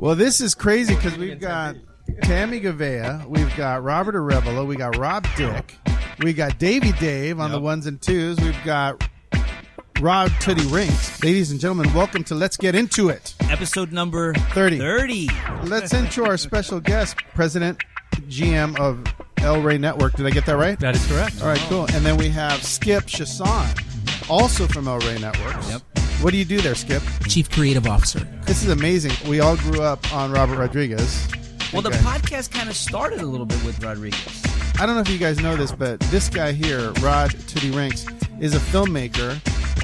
Well, this is crazy because we've got Tammy Gavea, we've got Robert Arevalo, we got Rob Dick, we got Davey Dave on the ones and twos, we've got Rod Tootie Rinks. Ladies and gentlemen, welcome to Let's Get Into It. Episode number 30. Let's intro our special guest, President, GM of Rey Network. Did I get that right? That is correct. All right, cool. And then we have Skip Chaisson, also from Rey Network. Yep. What do you do there, Skip? Chief Creative Officer. This is amazing. We all grew up on Robert Rodriguez. Well, the podcast kind of started a little bit with Rodriguez. I don't know if you guys know this, but this guy here, Rod Tootie Rinks, is a filmmaker,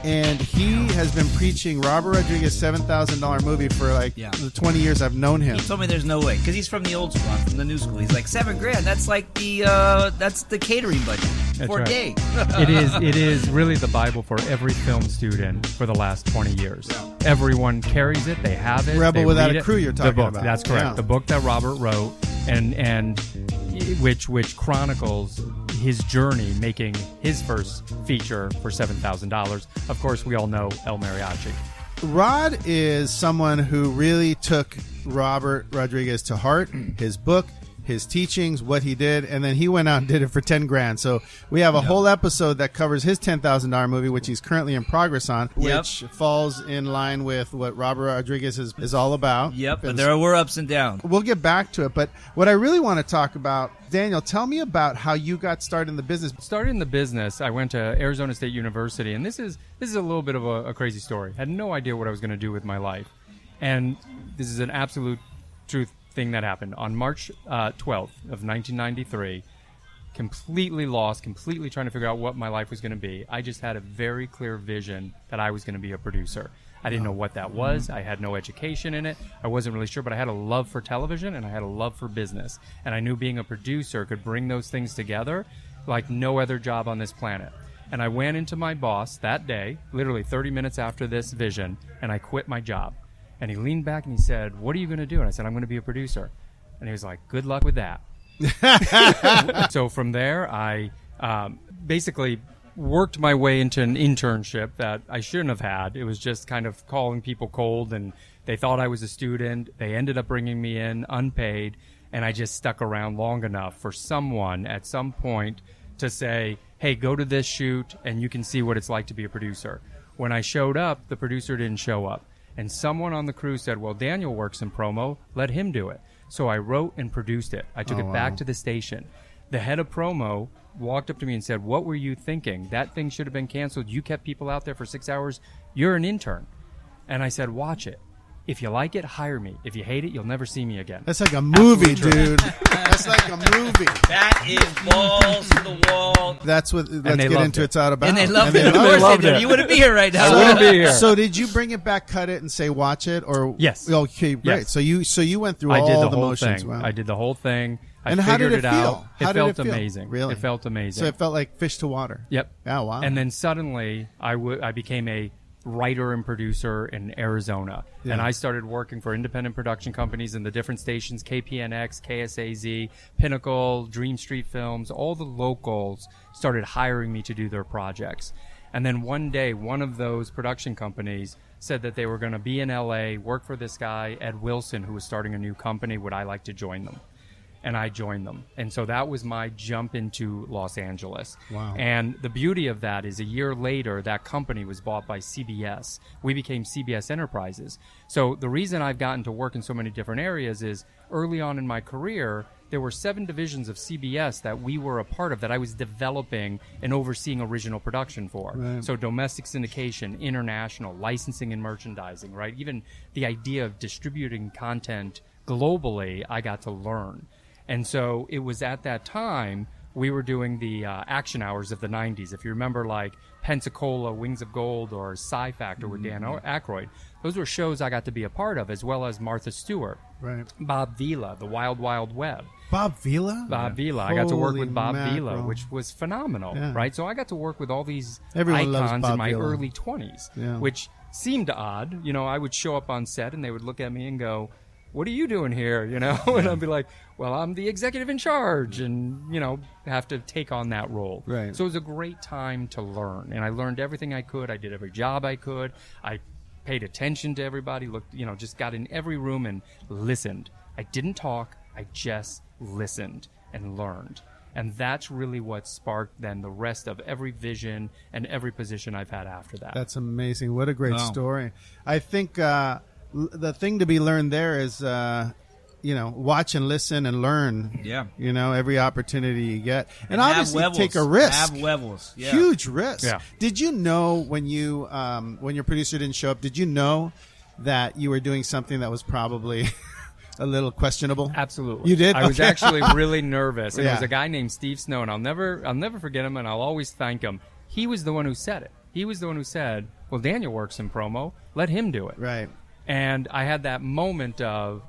and he has been preaching Robert Rodriguez's $7,000 movie for the 20 years I've known him. He told me there's no way, because he's from the old school, I'm from the new school. He's like, $7,000. That's like that's the catering budget for a day. It is really the Bible for every film student for the last 20 years. Yeah. Everyone carries it. They have it. Rebel Without a Crew you're talking about. That's correct. Yeah. The book that Robert wrote and which chronicles his journey making his first feature for $7,000. Of course, we all know El Mariachi. Rod is someone who really took Robert Rodriguez to heart, his book, his teachings, what he did, and then he went out and did it for $10,000. So we have a whole episode that covers his $10,000 movie, which he's currently in progress on, which falls in line with what Robert Rodriguez is all about. Yep, but there were ups and downs. We'll get back to it, but what I really want to talk about, Daniel, tell me about how you got started in the business. Started in the business, I went to Arizona State University, and this is a little bit of a crazy story. Had no idea what I was going to do with my life, and this is an absolute truth thing that happened on March 12th of 1993. Completely lost, completely trying to figure out what my life was going to be. I just had a very clear vision that I was going to be a producer. I didn't know what that was. I had no education in it. I wasn't really sure, but I had a love for television and I had a love for business. And I knew being a producer could bring those things together like no other job on this planet. And I went into my boss that day, literally 30 minutes after this vision, and I quit my job. And he leaned back and he said, "What are you going to do?" And I said, "I'm going to be a producer." And he was like, "Good luck with that." So from there, I basically worked my way into an internship that I shouldn't have had. It was just kind of calling people cold, and they thought I was a student. They ended up bringing me in unpaid, and I just stuck around long enough for someone at some point to say, "Hey, go to this shoot, and you can see what it's like to be a producer." When I showed up, the producer didn't show up. And someone on the crew said, "Well, Daniel works in promo. Let him do it." So I wrote and produced it. I took it back to the station. The head of promo walked up to me and said, "What were you thinking? That thing should have been canceled. You kept people out there for 6 hours. You're an intern." And I said, "Watch it. If you like it, hire me. If you hate it, you'll never see me again." That's like a movie, dude. That's like a movie. That is balls to the wall. That's what Let's Get Into It's all about. And they loved it. Of course they did. You wouldn't be here right now. I wouldn't be here. So did you bring it back, cut it, and say watch it? Or yes. Okay, great. Yes. So you went through I did all the the whole motions. thing. Wow. I did the whole thing. I and figured how did it feel? out. It felt amazing. Really? It felt amazing. So it felt like fish to water. Yep. Oh, wow. And then suddenly I became a writer and producer in Arizona. Yeah. And I started working for independent production companies in the different stations, KPNX, KSAZ, Pinnacle, Dream Street Films. All the locals started hiring me to do their projects. And then one day, one of those production companies said that they were going to be in LA, work for this guy, Ed Wilson, who was starting a new company. Would I like to join them? And I joined them. And so that was my jump into Los Angeles. Wow. And the beauty of that is a year later, that company was bought by CBS. We became CBS Enterprises. So the reason I've gotten to work in so many different areas is early on in my career, there were 7 divisions of CBS that we were a part of that I was developing and overseeing original production for. Right. So domestic syndication, international, licensing and merchandising, right? Even the idea of distributing content globally, I got to learn. And so it was at that time we were doing the action hours of the 90s. If you remember, like Pensacola, Wings of Gold, or Sci Factor with Dan Aykroyd, those were shows I got to be a part of, as well as Martha Stewart, right. Bob Vila, The Wild Wild Web. Bob Vila? Bob Vila. I got to work with Bob mackerel. Vila, which was phenomenal, Yeah. right? So I got to work with all these Everyone loves icons Bob in my Vila. early 20s, Yeah. which seemed odd. You know, I would show up on set and they would look at me and go, "What are you doing here?" You know, and I'd be like, "Well, I'm the executive in charge," and, you know, have to take on that role. Right. So it was a great time to learn, and I learned everything I could. I did every job I could. I paid attention to everybody, looked, just got in every room and listened. I didn't talk. I just listened and learned. And that's really what sparked then the rest of every vision and every position I've had after that. That's amazing. What a great story. I think the thing to be learned there is, watch and listen and learn. Yeah. Every opportunity you get. And obviously levels. take a risk. Have levels. Yeah. Huge risk. Yeah. Did you know when your producer didn't show up, did you know that you were doing something that was probably a little questionable? Absolutely. You did? I was Okay. actually really nervous. And Yeah. It was a guy named Steve Snow, and I'll never forget him, and I'll always thank him. He was the one who said it. He was the one who said, well, Daniel works in promo. Let him do it. Right. And I had that moment of,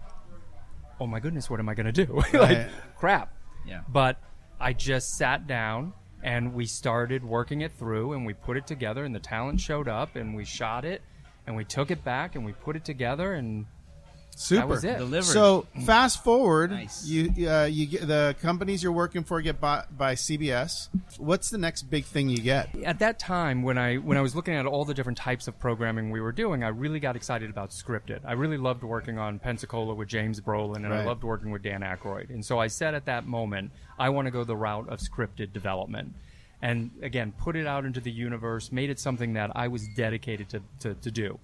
oh my goodness, what am I going to do? Right. Crap. Yeah. But I just sat down and we started working it through and we put it together and the talent showed up and we shot it and we took it back and we put it together and Super. that was it. Delivered. So fast forward, Nice. you get, the companies you're working for get bought by CBS. What's the next big thing you get? At that time, when I was looking at all the different types of programming we were doing, I really got excited about scripted. I really loved working on Pensacola with James Brolin, and I Right. loved working with Dan Aykroyd. And so I said at that moment, I want to go the route of scripted development. And again, put it out into the universe, made it something that I was dedicated to do.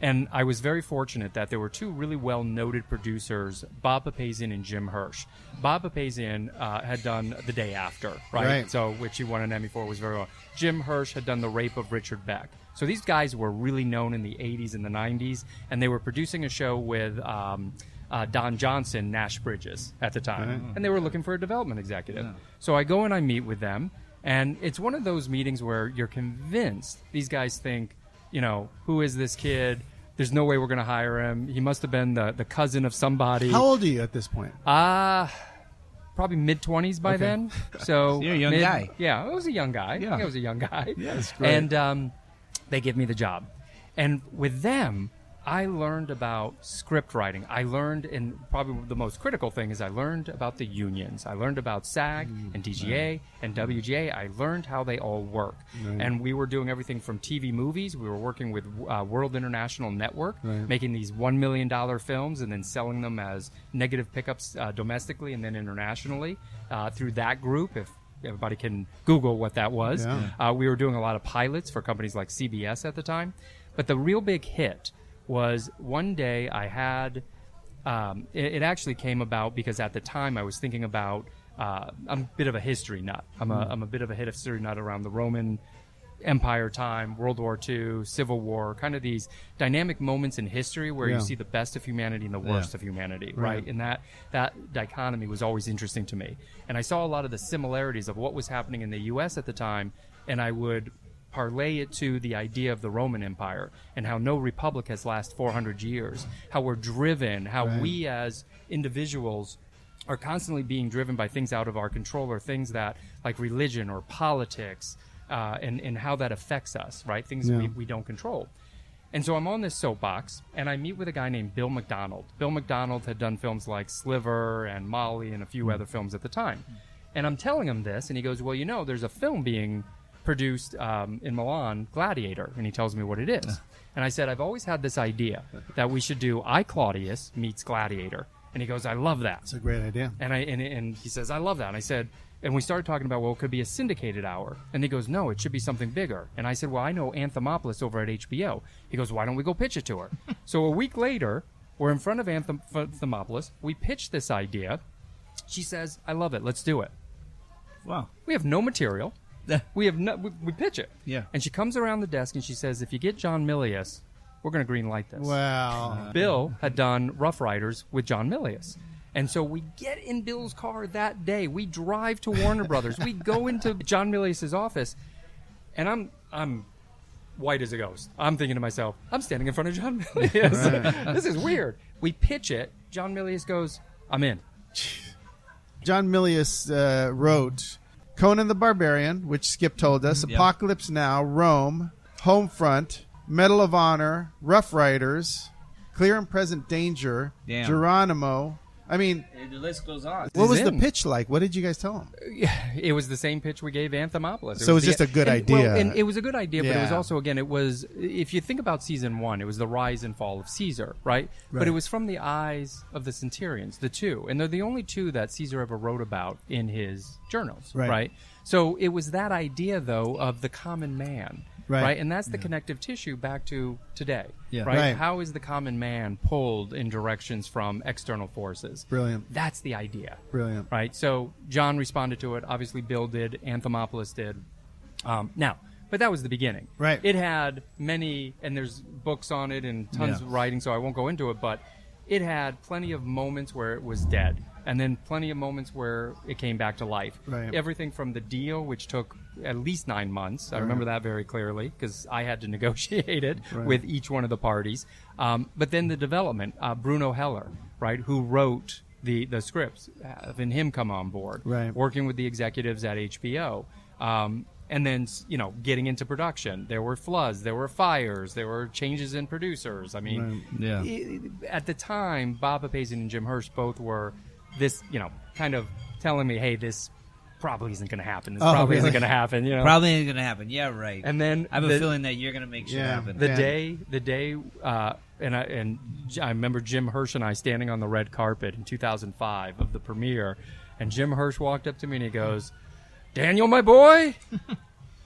And I was very fortunate that there were two really well-noted producers, Bob Papazian and Jim Hirsch. Bob Papazian had done The Day After, right? So, which he won an Emmy for, was very well. Jim Hirsch had done The Rape of Richard Beck. So these guys were really known in the 80s and the 90s, and they were producing a show with Don Johnson, Nash Bridges, at the time. And they were looking for a development executive. Yeah. So I go and I meet with them, and it's one of those meetings where you're convinced these guys think, who is this kid? There's no way we're going to hire him. He must have been the cousin of somebody. How old are you at this point? Probably mid-20s by Okay. then. So You're a young guy. Yeah, I was a young guy. Yeah. I think I was a young guy. Yeah, that's great. And they give me the job. And with them, I learned about script writing. I learned, and probably the most critical thing is I learned about the unions. I learned about SAG and DGA and WGA. I learned how they all work. And we were doing everything from TV movies. We were working with World International Network, making these $1 million films and then selling them as negative pickups domestically and then internationally through that group. If everybody can Google what that was. Yeah. We were doing a lot of pilots for companies like CBS at the time. But the real big hit was one day I had, it actually came about because at the time I was thinking about, I'm a bit of a history nut. I'm a bit of a history nut around the Roman Empire time, World War II, Civil War, kind of these dynamic moments in history where you see the best of humanity and the worst of humanity, right? And that dichotomy was always interesting to me. And I saw a lot of the similarities of what was happening in the U.S. at the time, and I would parlay it to the idea of the Roman Empire and how no republic has lasted 400 years, how we're driven, how we as individuals are constantly being driven by things out of our control or things that like religion or politics and how that affects us, right? Things we don't control. And so I'm on this soapbox and I meet with a guy named Bill McDonald. Bill McDonald had done films like Sliver and Molly and a few other films at the time. And I'm telling him this and he goes, well, there's a film being produced in Milan, Gladiator, and he tells me what it is. And I said, I've always had this idea that we should do I, Claudius meets Gladiator. And he goes, I love that. It's a great idea. And he says, I love that. And I said, and we started talking about, well, it could be a syndicated hour. And he goes, no, it should be something bigger. And I said, well, I know Anthemopoulos over at HBO. He goes, why don't we go pitch it to her? So a week later, we're in front of Anthemopoulos. We pitch this idea. She says, I love it. Let's do it. Wow. We have no material. We pitch it. Yeah. And she comes around the desk and she says, if you get John Milius, we're going to green light this. Wow. Bill had done Rough Riders with John Milius. And so we get in Bill's car that day. We drive to Warner Brothers. We go into John Milius's office. And I'm white as a ghost. I'm thinking to myself, I'm standing in front of John Milius. This is weird. We pitch it. John Milius goes, I'm in. John Milius wrote Conan the Barbarian, which Skip told us, Apocalypse Now, Rome, Homefront, Medal of Honor, Rough Riders, Clear and Present Danger, Damn. Geronimo, I mean, The list goes on. what was He's the in. pitch like? What did you guys tell him? It was the same pitch we gave Anthemopoulos. So it was just a good idea. And it was a good idea, but it was Yeah. also, again, it was, if you think about season 1, it was the rise and fall of Caesar, right? But it was from the eyes of the Centurions, the two. And they're the only two that Caesar ever wrote about in his journals, right? So it was that idea, though, of the common man. Right. And that's the connective tissue back to today. Yeah. Right. How is the common man pulled in directions from external forces? Brilliant. That's the idea. Brilliant. Right. So John responded to it. Obviously, Bill did. Anthemopoulos did. But that was the beginning. Right. It had many, and there's books on it and tons of writing, so I won't go into it, but it had plenty of moments where it was dead, and then plenty of moments where it came back to life. Right. Everything from the deal, which took at least 9 months. I remember that very clearly because I had to negotiate it with each one of the parties. But then the development, Bruno Heller, right, who wrote the scripts, having him come on board, working with the executives at HBO. And then, getting into production. There were floods, there were fires, there were changes in producers. I mean, at the time, Bob Papazian and Jim Hirsch both were this, kind of telling me, hey, this probably isn't going to happen. This probably isn't going to happen. Probably ain't going to happen. Yeah, right. And then I have a feeling that you're going to make shit happen. The day, and I remember Jim Hirsch and I standing on the red carpet in 2005 of the premiere, and Jim Hirsch walked up to me and he goes, "Daniel, my boy,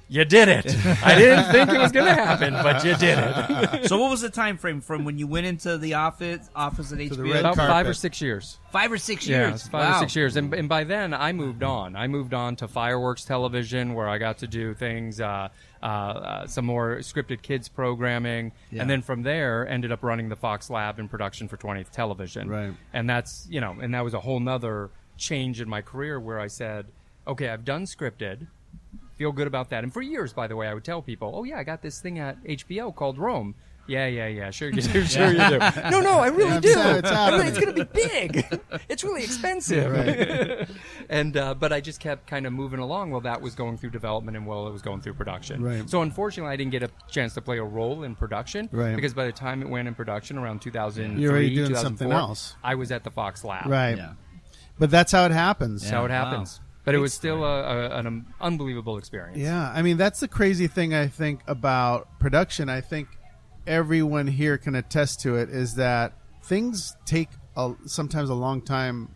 you did it. I didn't think it was going to happen, but you did it." So what was the time frame from when you went into the office at HBO? the red About carpet. 5 or 6 years. 5 or 6 Yeah, years. it's 5 or 6 years. And by then, I moved on. I moved on to Fireworks Television, where I got to do things, some more scripted kids programming. And then from there, ended up running the Fox Lab in production for 20th Television. Right. And that's, and that was a whole nother change in my career where I said, okay, I've done scripted. Feel good about that. And for years, by the way, I would tell people, "Oh yeah, I got this thing at HBO called Rome." Yeah. Sure you do. Sure you do. No, I really do. It's going to be big. It's really expensive. Right. And but I just kept kind of moving along while that was going through development and while it was going through production. Right. So unfortunately, I didn't get a chance to play a role in production. Right. Because by the time it went in production around 2003, You're already doing 2004, something else. I was at the Fox Lab. Right. Yeah. But that's how it happens. That's how it happens. But it was still an unbelievable experience. Yeah, I mean, that's the crazy thing, I think, about production. I think everyone here can attest to it, is that things take sometimes a long time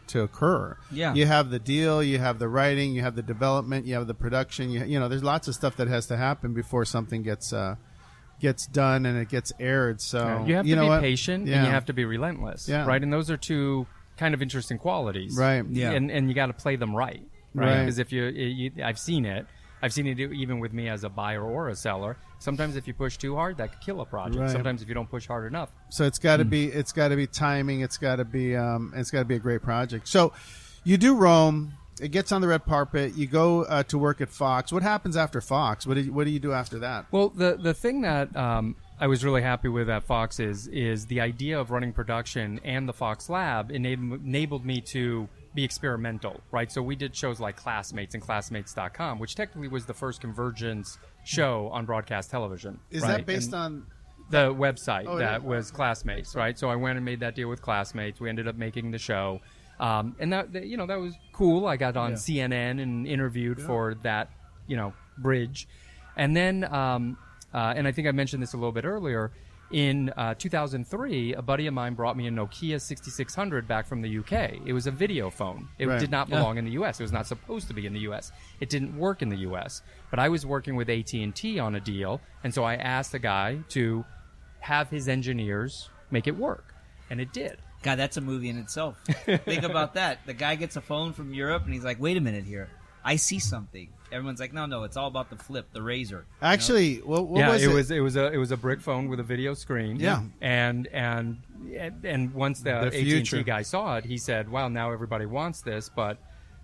to occur. Yeah. You have the deal, you have the writing, you have the development, you have the production. There's lots of stuff that has to happen before something gets done and it gets aired. So You have to be patient and you have to be relentless. Yeah. Right? And those are two kind of interesting qualities. Right. Yeah. And you got to play them right. Right. Because if I've seen it even with me as a buyer or a seller. Sometimes if you push too hard, that could kill a project. Right. Sometimes if you don't push hard enough. So it's got to be timing. It's got to be a great project. So you do Rome. It gets on the red carpet. You go to work at Fox. What happens after Fox? What do you do after that? Well, the thing that I was really happy with at Fox is the idea of running production, and the Fox Lab enabled me to be experimental, right? So we did shows like Classmates and Classmates.com, which technically was the first convergence show on broadcast television. Is right? that based on the website Oh, that yeah. was Classmates, right? So I went and made that deal with Classmates. We ended up making the show. And that was cool. I got on CNN and interviewed for that, bridge. And then, and I think I mentioned this a little bit earlier, in 2003, a buddy of mine brought me a Nokia 6600 back from the UK. It was a video phone. It Right. did not belong in the US. It was not supposed to be in the US. It didn't work in the US. But I was working with AT&T on a deal, and so I asked the guy to have his engineers make it work. And it did. God, that's a movie in itself. Think about that. The guy gets a phone from Europe, and he's like, "Wait a minute here. I see something." Everyone's like, "No, it's all about the flip, the razor." Actually, what was it was a brick phone with a video screen. Yeah. And once the future. AT&T guy saw it, he said, "Wow, now everybody wants this." But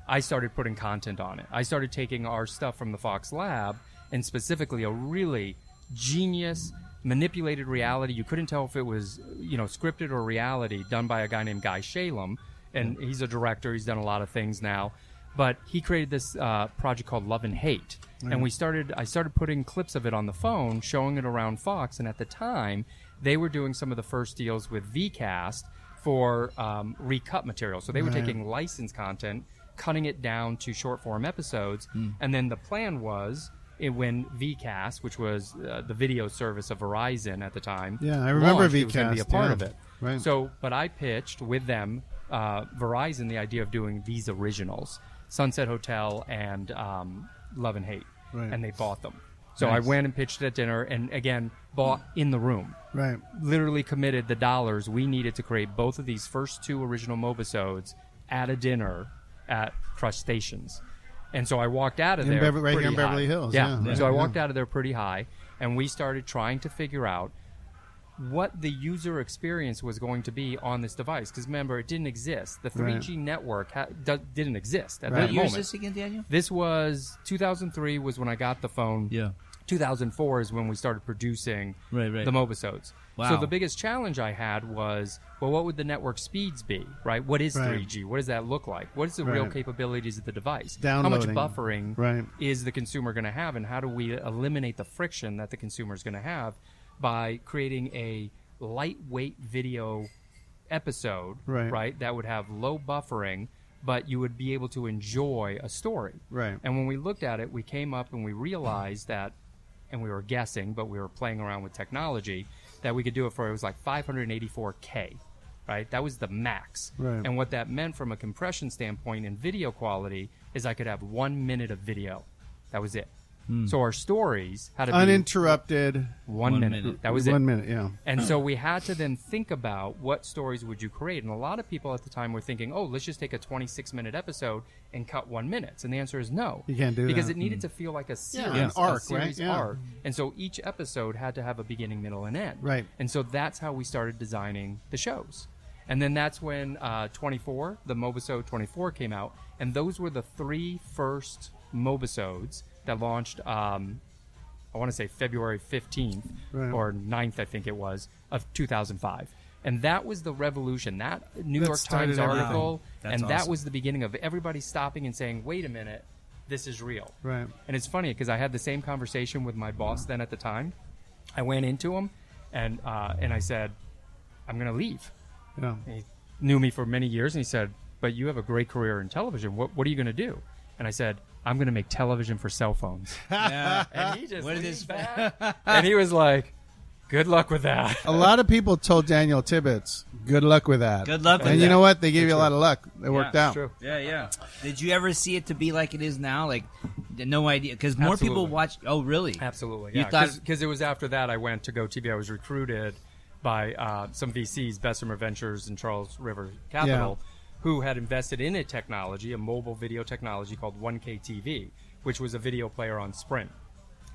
I started putting content on it. I started taking our stuff from the Fox Lab, and specifically a really genius manipulated reality. You couldn't tell if it was, scripted or reality, done by a guy named Guy Shalem, and he's a director. He's done a lot of things now. But he created this project called Love and Hate, and I started putting clips of it on the phone, showing it around Fox. And at the time, they were doing some of the first deals with VCast for recut material. So they were taking licensed content, cutting it down to short form episodes, and then the plan was when VCast, which was the video service of Verizon at the time, I remember launched, VCast. it was going to be a part of it. Right. So, but I pitched with them, Verizon, the idea of doing these originals, Sunset Hotel and Love and Hate, and they bought them. So I went and pitched it at dinner, and again, bought in the room. Right. Literally committed the dollars we needed to create both of these first 2 original mobisodes at a dinner at Crush Stations. And so I walked out of there right here in pretty Beverly high. Hills. Yeah. So I walked out of there pretty high, and we started trying to figure out what the user experience was going to be on this device. Because remember, it didn't exist. The 3G network didn't exist at that What year moment. is this again, Daniel? This was 2003 was when I got the phone. Yeah. 2004 is when we started producing the mobisodes. Wow. So the biggest challenge I had was, well, what would the network speeds be, right? What is 3G? What does that look like? What is the real capabilities of the device? How much buffering is the consumer going to have, and how do we eliminate the friction that the consumer is going to have by creating a lightweight video episode, right, that would have low buffering, but you would be able to enjoy a story. Right. And when we looked at it, we came up and we realized that, and we were guessing, but we were playing around with technology, that we could do it for, it was like 584K, right? That was the max. Right. And what that meant from a compression standpoint in video quality is I could have 1 minute of video. That was it. So our stories had to be uninterrupted. 1 minute. That was it. 1 minute, yeah. And so we had to then think about what stories would you create. And a lot of people at the time were thinking, oh, let's just take a 26-minute episode and cut 1 minute. And the answer is no. You can't do because that. it needed to feel like a series, an arc, a series right? Yeah. arc. And so each episode had to have a beginning, middle, and end. Right. And so that's how we started designing the shows. And then that's when 24, the Mobisode 24 came out. And those were the 3 first Mobisodes that launched, I want to say February 15th or 9th, I think it was, of 2005. And that was the revolution. That New York Times article, and that was the beginning of everybody stopping and saying, wait a minute, this is real. Right. And it's funny because I had the same conversation with my boss then at the time. I went into him and I said, I'm going to leave. Yeah. And he knew me for many years, and he said, but you have a great career in television. What are you going to do? And I said, I'm going to make television for cell phones. Yeah. And he just What leaned is back, and he was like, good luck with that. A lot of people told Daniel Tibbets, good luck with that. Good luck with and that. you know what? They gave you a lot of luck. It worked out. True. Yeah. Did you ever see it to be like it is now? Like, no idea. Because more people watch. Oh, really? Absolutely. You Yeah. thought- Because it was after that I went to Go TV. I was recruited by some VCs, Bessemer Ventures and Charles River Capital, who had invested in a technology, a mobile video technology called 1K TV, which was a video player on Sprint.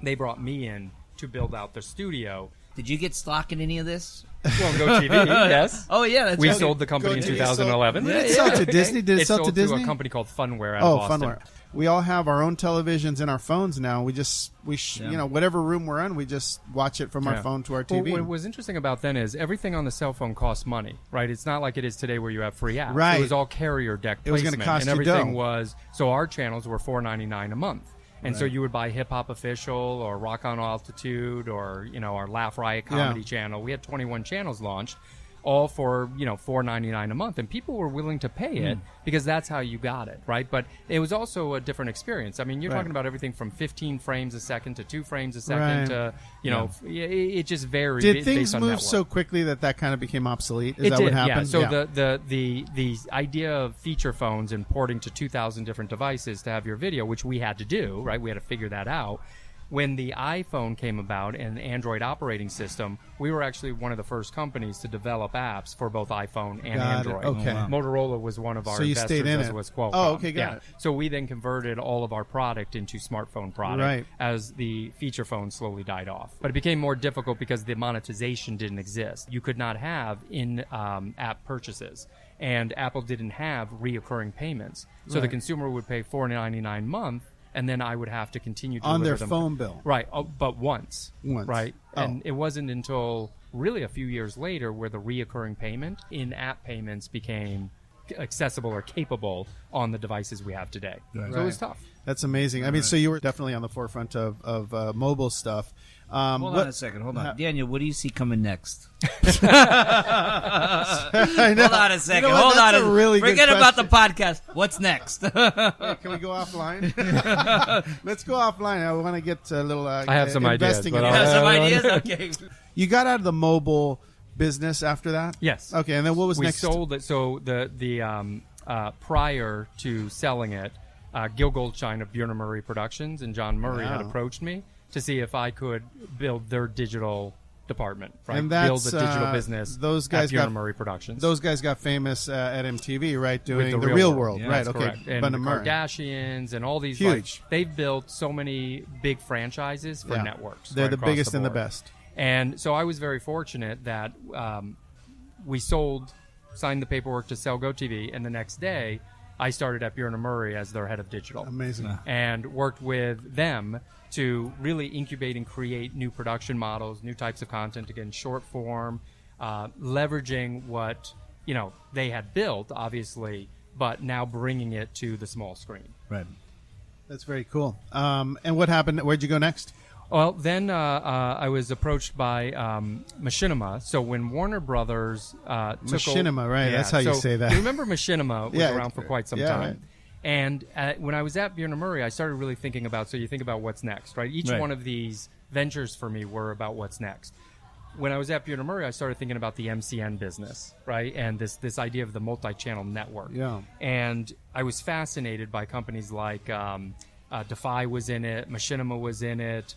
They brought me in to build out their studio. Did you get stock in any of this? Well, Go TV, yes. Oh, yeah. That's We right. sold the company in Go TV 2011. Did it sell to Disney? Did it sell to sold Disney? to a company called Funware out of Boston. Funware. We all have our own televisions in our phones now. You know, whatever room we're in, we just watch it from our phone to our TV. Well, what was interesting about then is everything on the cell phone costs money, right? It's not like it is today where you have free apps. Right. It was all carrier deck It was placement. gonna cost and you everything dough. was, so our channels were $4.99 a month. And so you would buy Hip Hop Official or Rock on Altitude or, you know, our Laugh Riot comedy channel. We had 21 channels launched, all for, you know, $4.99 a month. And people were willing to pay it because that's how you got it, right? But it was also a different experience. I mean, you're talking about everything from 15 frames a second to 2 frames a second to, you know, it just varied. Did based things on move network. so quickly that kind of became obsolete? Is It that did, what happened? yeah. So the idea of feature phones and porting to 2,000 different devices to have your video, which we had to do, right? We had to figure that out. When the iPhone came about and the Android operating system, we were actually one of the first companies to develop apps for both iPhone and Got it. Android. Okay. Motorola was one of our So you investors, stayed in as it. was Qualcomm. Oh, okay, got it. So we then converted all of our product into smartphone product Right. as the feature phone slowly died off. But it became more difficult because the monetization didn't exist. You could not have in-app purchases. And Apple didn't have reoccurring payments. So the consumer would pay $4.99 a month, and then I would have to continue to On deliver their them. phone bill. Right, but once. Once. Right? Oh. And it wasn't until really a few years later where the reoccurring payment, in-app payments became accessible or capable on the devices we have today. Right. So it was tough. That's amazing. I mean, so you were definitely on the forefront of mobile stuff. Hold on a second. Hold on. Daniel, what do you see coming next? I know. Hold on a second. You know what? Hold That's on. a really good Forget about the question. podcast. What's next? Hey, can we go offline? Let's go offline. I want to get a little. I have some ideas. investing But in You that. have some ideas? Okay. You got out of the mobile business after that? Yes. Okay, and then what was We next? sold it. So prior to selling it, Gil Goldstein of Bjorn and Murray Productions and John Murray had Wow. approached me to see if I could build their digital department, right? And Build that's, a digital business. those guys at Bjorn got- and Murray Productions. Those guys got famous at MTV, right? With Doing the real world, Yeah, right? That's Okay, correct. And Bun the and Murray. Kardashians and all these Huge. they've built so many big franchises for Yeah. networks. They're right the across biggest and the board. best. And so I was very fortunate that we signed the paperwork to sell GoTV, and the next day I started at Bjorn and Murray as their head of digital. Amazing. And worked with them to really incubate and create new production models, new types of content, again, short form, leveraging what they had built, obviously, but now bringing it to the small screen. Right. That's very cool. And what happened? Where'd you go next? Well, then I was approached by Machinima. So when Warner Brothers took Machinima, right, that's how you say that. You remember Machinima was Yeah, around for quite some yeah, time. right. And when I was at Bjorn and Murray, I started really thinking about, so you think about what's next, right? Each Right. one of these ventures for me were about what's next. When I was at Bjorn and Murray, I started thinking about the MCN business, right? And this idea of the multi-channel network. Yeah. And I was fascinated by companies like Defy was in it, Machinima was in it.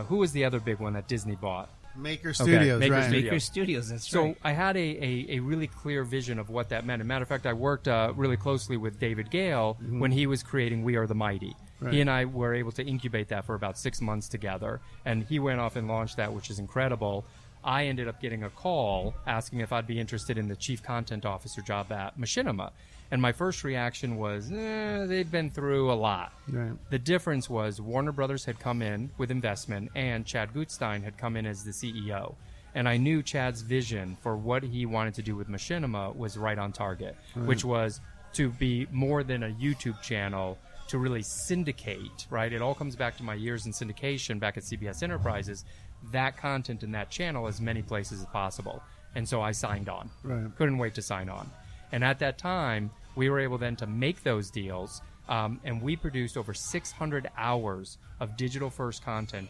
Who was the other big one that Disney bought? Maker Studios, Maker right? Studios. Maker Studios, that's So right. I had a really clear vision of what that meant. As a matter of fact, I worked really closely with David Gale when he was creating We Are the Mighty. Right. He and I were able to incubate that for about 6 months together, and he went off and launched that, which is incredible. I ended up getting a call asking if I'd be interested in the chief content officer job at Machinima. And my first reaction was, they've been through a lot. Right. The difference was Warner Brothers had come in with investment and Chad Gutstein had come in as the CEO. And I knew Chad's vision for what he wanted to do with Machinima was right on target, which was to be more than a YouTube channel, to really syndicate, right? It all comes back to my years in syndication back at CBS Enterprises, that content in that channel as many places as possible. And so I signed on. Right. Couldn't wait to sign on. And at that time, we were able then to make those deals, and we produced over 600 hours of digital-first content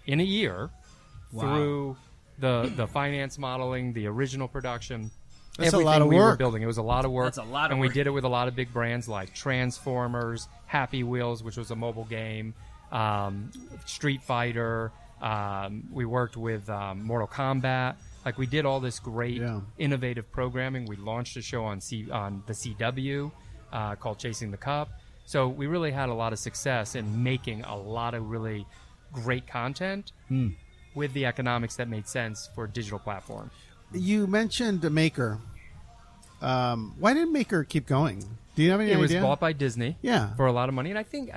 in a year through the finance modeling, the original production, That's a everything lot of we were work. building. It was a lot of work. That's a lot of and work. we did it with a lot of big brands like Transformers, Happy Wheels, which was a mobile game, Street Fighter. We worked with Mortal Kombat. Like, we did all this great, innovative programming. We launched a show on the CW called Chasing the Cup. So we really had a lot of success in making a lot of really great content with the economics that made sense for a digital platform. You mentioned Maker. Why didn't Maker keep going? Do you have any It was idea? bought by Disney Yeah. for a lot of money. And I think,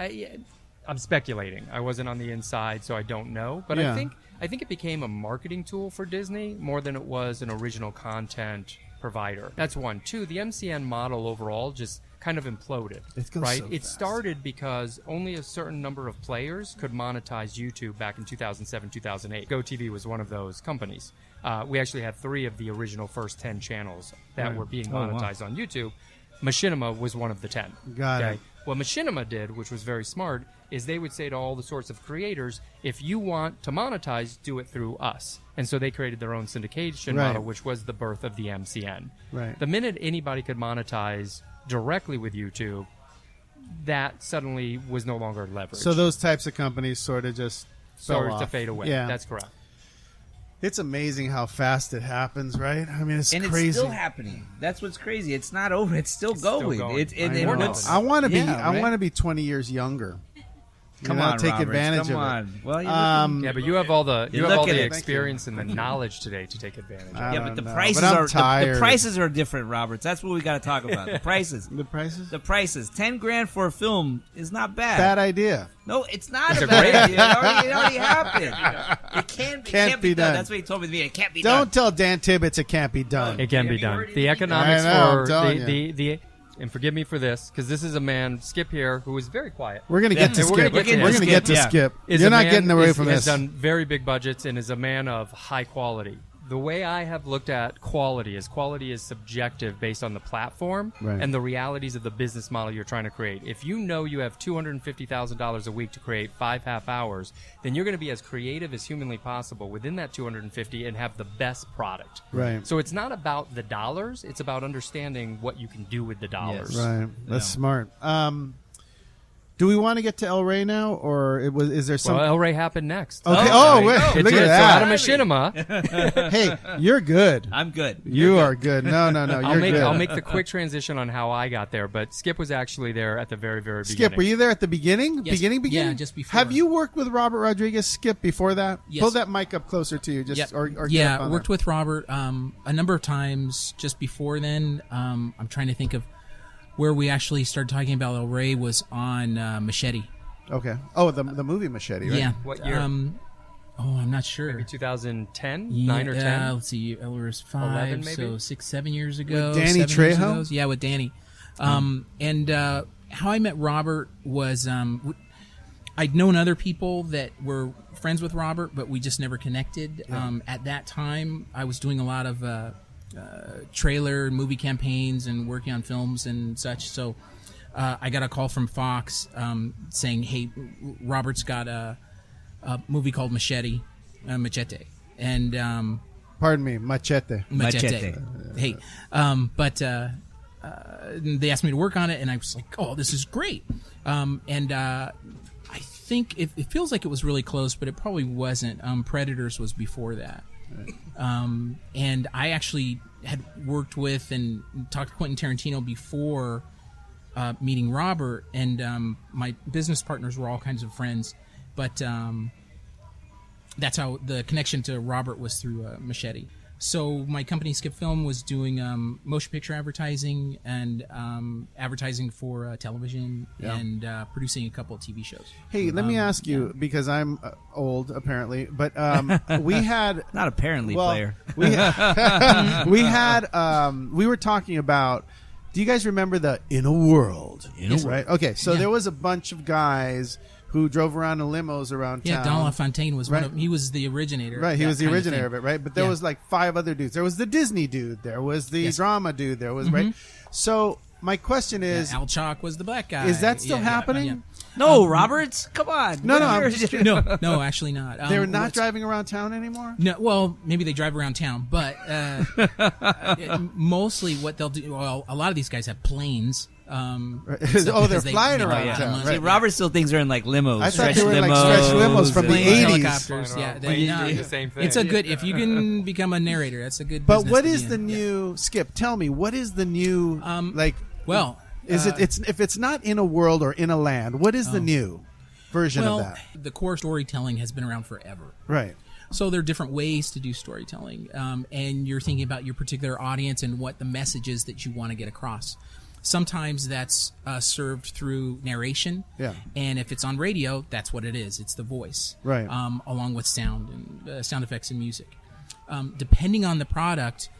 I'm speculating. I wasn't on the inside, so I don't know. But Yeah. I think it became a marketing tool for Disney more than it was an original content provider. That's one. Two, the MCN model overall just kind of imploded. It goes right? so It fast. started because only a certain number of players could monetize YouTube back in 2007, 2008. GoTV was one of those companies. We actually had 3 of the original first 10 channels that were being monetized on YouTube. Machinima was one of the 10. Got it. What Machinima did, which was very smart, is they would say to all the sorts of creators, if you want to monetize, do it through us. And so they created their own syndication Right. model, which was the birth of the MCN. Right. The minute anybody could monetize directly with YouTube, that suddenly was no longer leveraged. So those types of companies sort of just fell started to off. fade away. Yeah. That's correct. It's amazing how fast it happens, right? I mean, it's And crazy. it's still happening. That's what's crazy. It's not over. It's still still going. going. It, I and know. what's- I want to be. Yeah, I right? want to be 20 years younger. Come You know, on, take Roberts, advantage come of it. on. Well, you're Yeah, but you have all the You're all looking the at- experience and the knowledge today to take advantage of. I yeah, don't but the know, prices but I'm are tired. the prices are different, Roberts. That's what we got to talk about. The prices. The prices? The prices. $10,000 for a film is not bad. Bad idea. No, it's not It's a a bad great idea. It already happened. It can't be done. That's what he told me to be. It can't be Don't done. tell Dan Tibbets it can't be done. It can be you done. already The did. economics I know, I'm for telling the and forgive me for this, because this is a man, Skip here, who is very quiet. We're going to get to And we're Skip. gonna get to We're going to get to Skip, Skip. Is You're a not man- getting away is- from has this. done very big budgets and is a man of high quality. The way I have looked at quality is subjective based on the platform Right. and the realities of the business model you're trying to create. If you know you have $250,000 a week to create 5 half hours, then you're going to be as creative as humanly possible within that 250 and have the best product. Right. So it's not about the dollars; it's about understanding what you can do with the dollars. Yes. Right. That's Yeah. smart. Do we want to get to El Rey now, or is there some? Well, El Rey happened next. Okay. Oh, Oh, wait. there you Look It's at so that. Adam Machinima. Hey, you're good. I'm good. You are good. No, you're good. I'll make the quick transition on how I got there, but Skip was actually there at the very, very beginning. Skip, were you there at the beginning? Yes. Beginning? Yeah, just before. Have you worked with Robert Rodriguez, Skip, before that? Yes. Pull that mic up closer to you. Just Yep. or get yeah, up on worked there. with Robert a number of times just before then. I'm trying to think of where we actually started talking about El Rey was on Machete. Okay. Oh, the movie Machete, right? Yeah. What year? I'm not sure. Maybe 2010, Yeah, 9 or 10. Let's see. El Rey was 5, 11 maybe? so 6, 7 years ago. With Danny 7 years Trejo? ago. Yeah, with Danny. And how I met Robert was I'd known other people that were friends with Robert, but we just never connected. At that time, I was doing a lot of trailer and movie campaigns and working on films and such. So I got a call from Fox saying, "Hey, Robert's got a movie called Machete," and Pardon me, Machete. Machete. Hey, but they asked me to work on it, and I was like, "Oh, this is great." And I think it feels like it was really close, but it probably wasn't. Predators was before that. And I actually had worked with and talked to Quentin Tarantino before meeting Robert, and my business partners were all kinds of friends, but that's how the connection to Robert was through Machete. So my company Skip Film was doing motion picture advertising and advertising for television and producing a couple of TV shows. Hey, let me ask you, because I'm old apparently, but we had Not apparently, player. we were talking about. Do you guys remember the In a World? Right. Okay, so there was a bunch of guys who drove around in limos around Yeah, town. Don LaFontaine was Right. one of. He was the originator. Right, he that was the kind originator of thing. it, right? But there Yeah. was like 5 other dudes. There was the Disney dude. There was the Yes. drama dude. There was right. So my question is: Al Chalk was the black guy. is that still Yeah, happening? yeah. No, Roberts, come on. No, I'm You're- just No, actually not. They're not what's- driving around town anymore. No, well, maybe they drive around town, but mostly what they'll do. Well, a lot of these guys have planes. Oh, they're because they flying make a around lot of town, money. right. See, Robert still thinks they're in like limos. I thought stretch they were like limos, stretch limos from the and- 80s. Helicopters, yeah. Well, No, you do the same thing. It's a good if you can become a narrator. That's a good. But business what to be is in. the new Skip? Tell me, what is the new like? Well, Is it? It's if it's not In a World or In a Land. What is the new version well, of that? the core storytelling has been around forever. Right. So there are different ways to do storytelling, and you're thinking about your particular audience and what the message is that you want to get across. Sometimes that's served through narration, Yeah. and if it's on radio, that's what it is. It's the voice, Right. Along with sound and sound effects and music. Depending on the product,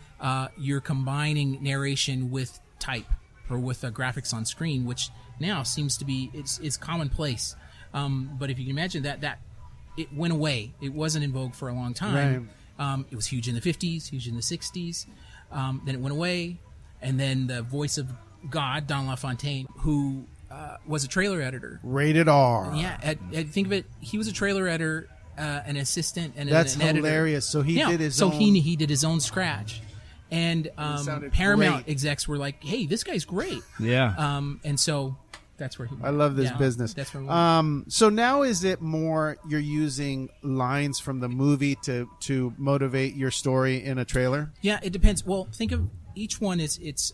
you're combining narration with type or with graphics on screen, which now seems to be it's commonplace. But if you can imagine that it went away. It wasn't in vogue for a long time. It was huge in the 50s, huge in the 60s. Then it went away. And then the voice of God, Don LaFontaine, who was a trailer editor. Rated R. Yeah, think of it. He was a trailer editor, an assistant, and That's an editor. hilarious. So he did his own. he did his own scratch. And sounded Paramount great. execs were like, hey, this guy's great. Yeah. And so that's where he went. I love this Yeah, business. That's where we went. So now is it more you're using lines from the movie to motivate your story in a trailer? Yeah, it depends. Well, think of each one is it's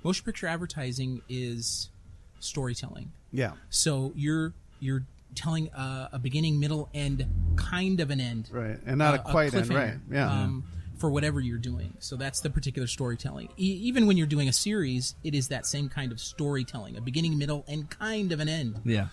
motion picture advertising is storytelling. Yeah. So you're telling a beginning, middle, end, kind of an end, Right. And not a quite end, right. cliffhanger, Yeah. for whatever you're doing. So that's the particular storytelling. Even when you're doing a series, it is that same kind of storytelling: a beginning, middle, and kind of an end. Yeah.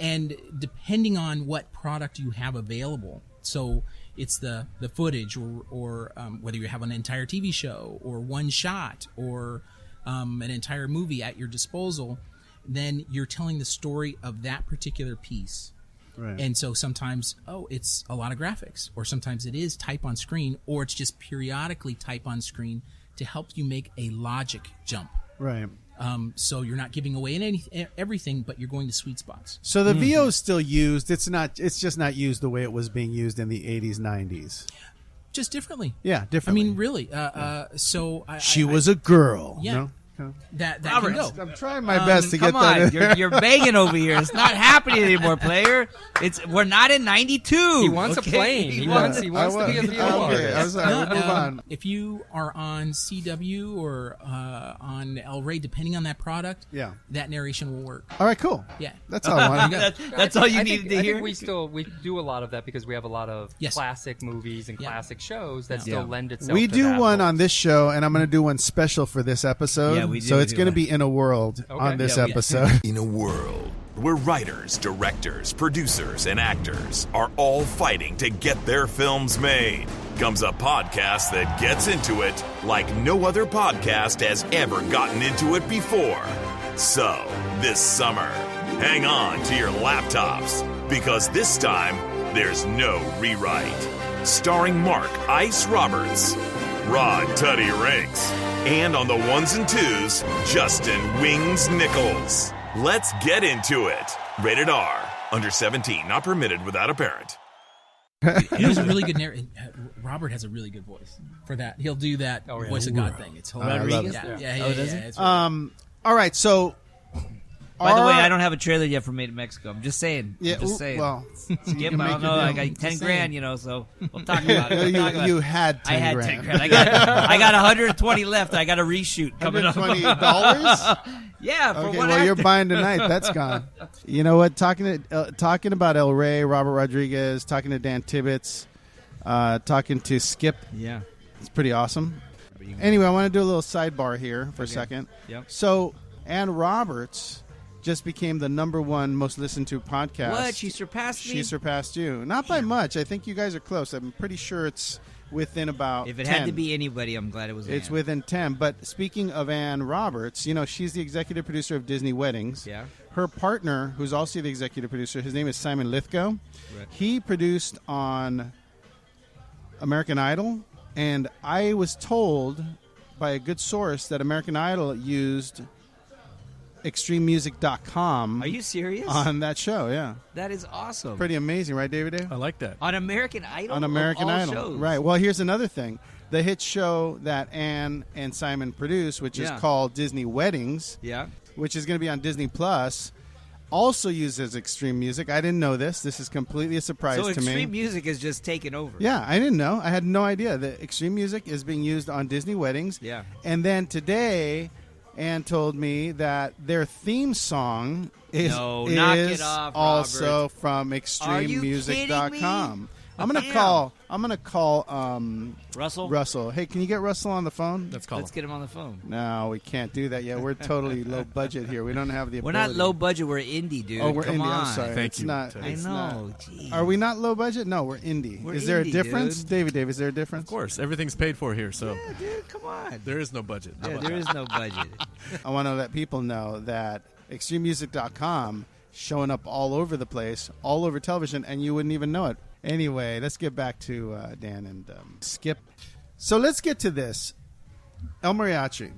And depending on what product you have available, so it's the footage or whether you have an entire TV show or one shot or an entire movie at your disposal, then you're telling the story of that particular piece. Right. And so sometimes, it's a lot of graphics, or sometimes it is type on screen, or it's just periodically type on screen to help you make a logic jump. Right. So you're not giving away everything, but you're going to sweet spots. So the VO is still used. It's just not used the way it was being used in the 80s, 90s. Just differently. Yeah, differently. I mean, really. So she was a girl. Yeah. No? That Robert, can go. I'm trying my best to get Come that on, in there. you're begging over here. It's not happening anymore, player. We're not in '92. He wants a plane. He wants to be a VO artist. We'll move on. If you are on CW or on El Rey, depending on that product, that narration will work. All right, cool. Yeah. That's all I wanted. That's all you needed to hear. I think we do a lot of that because we have a lot of classic movies and classic shows that still lend itself We to do that one voice. on this show, and I'm going to do one special for this episode. Yeah, we do so it's do going to one. be In a World on this episode. In a world where writers, directors, producers, and actors are all fighting to get their films made, comes a podcast that gets into it like no other podcast has ever gotten into it before. So, this summer, hang on to your laptops, because this time, there's no rewrite. Starring Mark Ice Roberts, Rod Tuddy Ranks, and on the ones and twos, Justin Wings Nichols. Let's get into it. Rated R. Under 17. Not permitted without a parent. It was a really good narrator. Robert has a really good voice for that. He'll do that voice of God thing. It's hilarious. I love it. Yeah. It's All right, so... By the way, I don't have a trailer yet for Made in Mexico. I'm just saying. Yeah, just saying. well... Skip, I don't know. I got 10 grand, so we'll talk about it. You had 10 I had grand. 10 grand. I got 120 left. I got a reshoot coming up. $120? Yeah, for Okay, one well, you're actor. buying tonight. That's gone. You know what? Talking about El Rey, Robert Rodriguez, talking to Dan Tibbets, talking to Skip. Yeah. It's pretty awesome. Anyway, I want to do a little sidebar here for a second. Yep. So, Ann Roberts just became the #1 most listened to podcast. What? She surpassed me? She surpassed you. Not by much. I think you guys are close. I'm pretty sure it's within about If it 10. had to be anybody, I'm glad it was It's Ann. within 10. But speaking of Ann Roberts, she's the executive producer of Disney Weddings. Yeah. Her partner, who's also the executive producer, his name is Simon Lithgow. Right. He produced on American Idol, and I was told by a good source that American Idol used extrememusic.com Are you serious? on that show. Yeah. That is awesome. Pretty amazing, right, David? I like that. On American Idol? On American Of all Idol. shows? Right. Well, here's another thing. The hit show that Ann and Simon produced, which is called Disney Weddings, Yeah. which is going to be on Disney Plus, also uses extreme music. I didn't know this. This is completely a surprise So to me. extreme music is just taken over. Yeah, I didn't know. I had no idea that extreme music is being used on Disney Weddings. Yeah. And then today, Ann told me that their theme song is, No, knock it off, also Robert. from Are you extrememusic.com. I'm Damn. gonna call Russell? Russell. Hey, can you get Russell on the phone? Let's call Let's him. get him on the phone. No, we can't do that yet. We're totally low budget here. We don't have the We're ability. not low budget. We're indie, dude. Oh, we're Come indie. on. I'm sorry. Thank it's you. Not, I it's know. not- Jeez. Are we not low budget? No, we're indie. We're is there a indie, difference? dude. Dave, is there a difference? Of course, everything's paid for here, so Yeah, dude, come on. there is no budget. How Yeah, about there that? is no budget. I want to let people know that extrememusic.com showing up all over the place, all over television, and you wouldn't even know it. Anyway, let's get back to Dan and Skip. So let's get to this. El Mariachi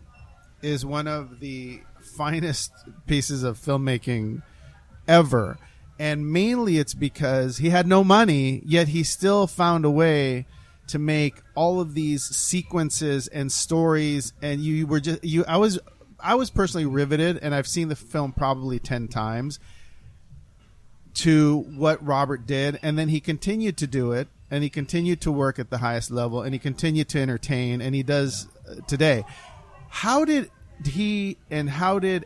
is one of the finest pieces of filmmaking ever. And mainly it's because he had no money, yet he still found a way to make all of these sequences and stories. And I was personally riveted, and I've seen the film probably 10 times, to what Robert did. And then he continued to do it, and he continued to work at the highest level, and he continued to entertain, and he does today. How did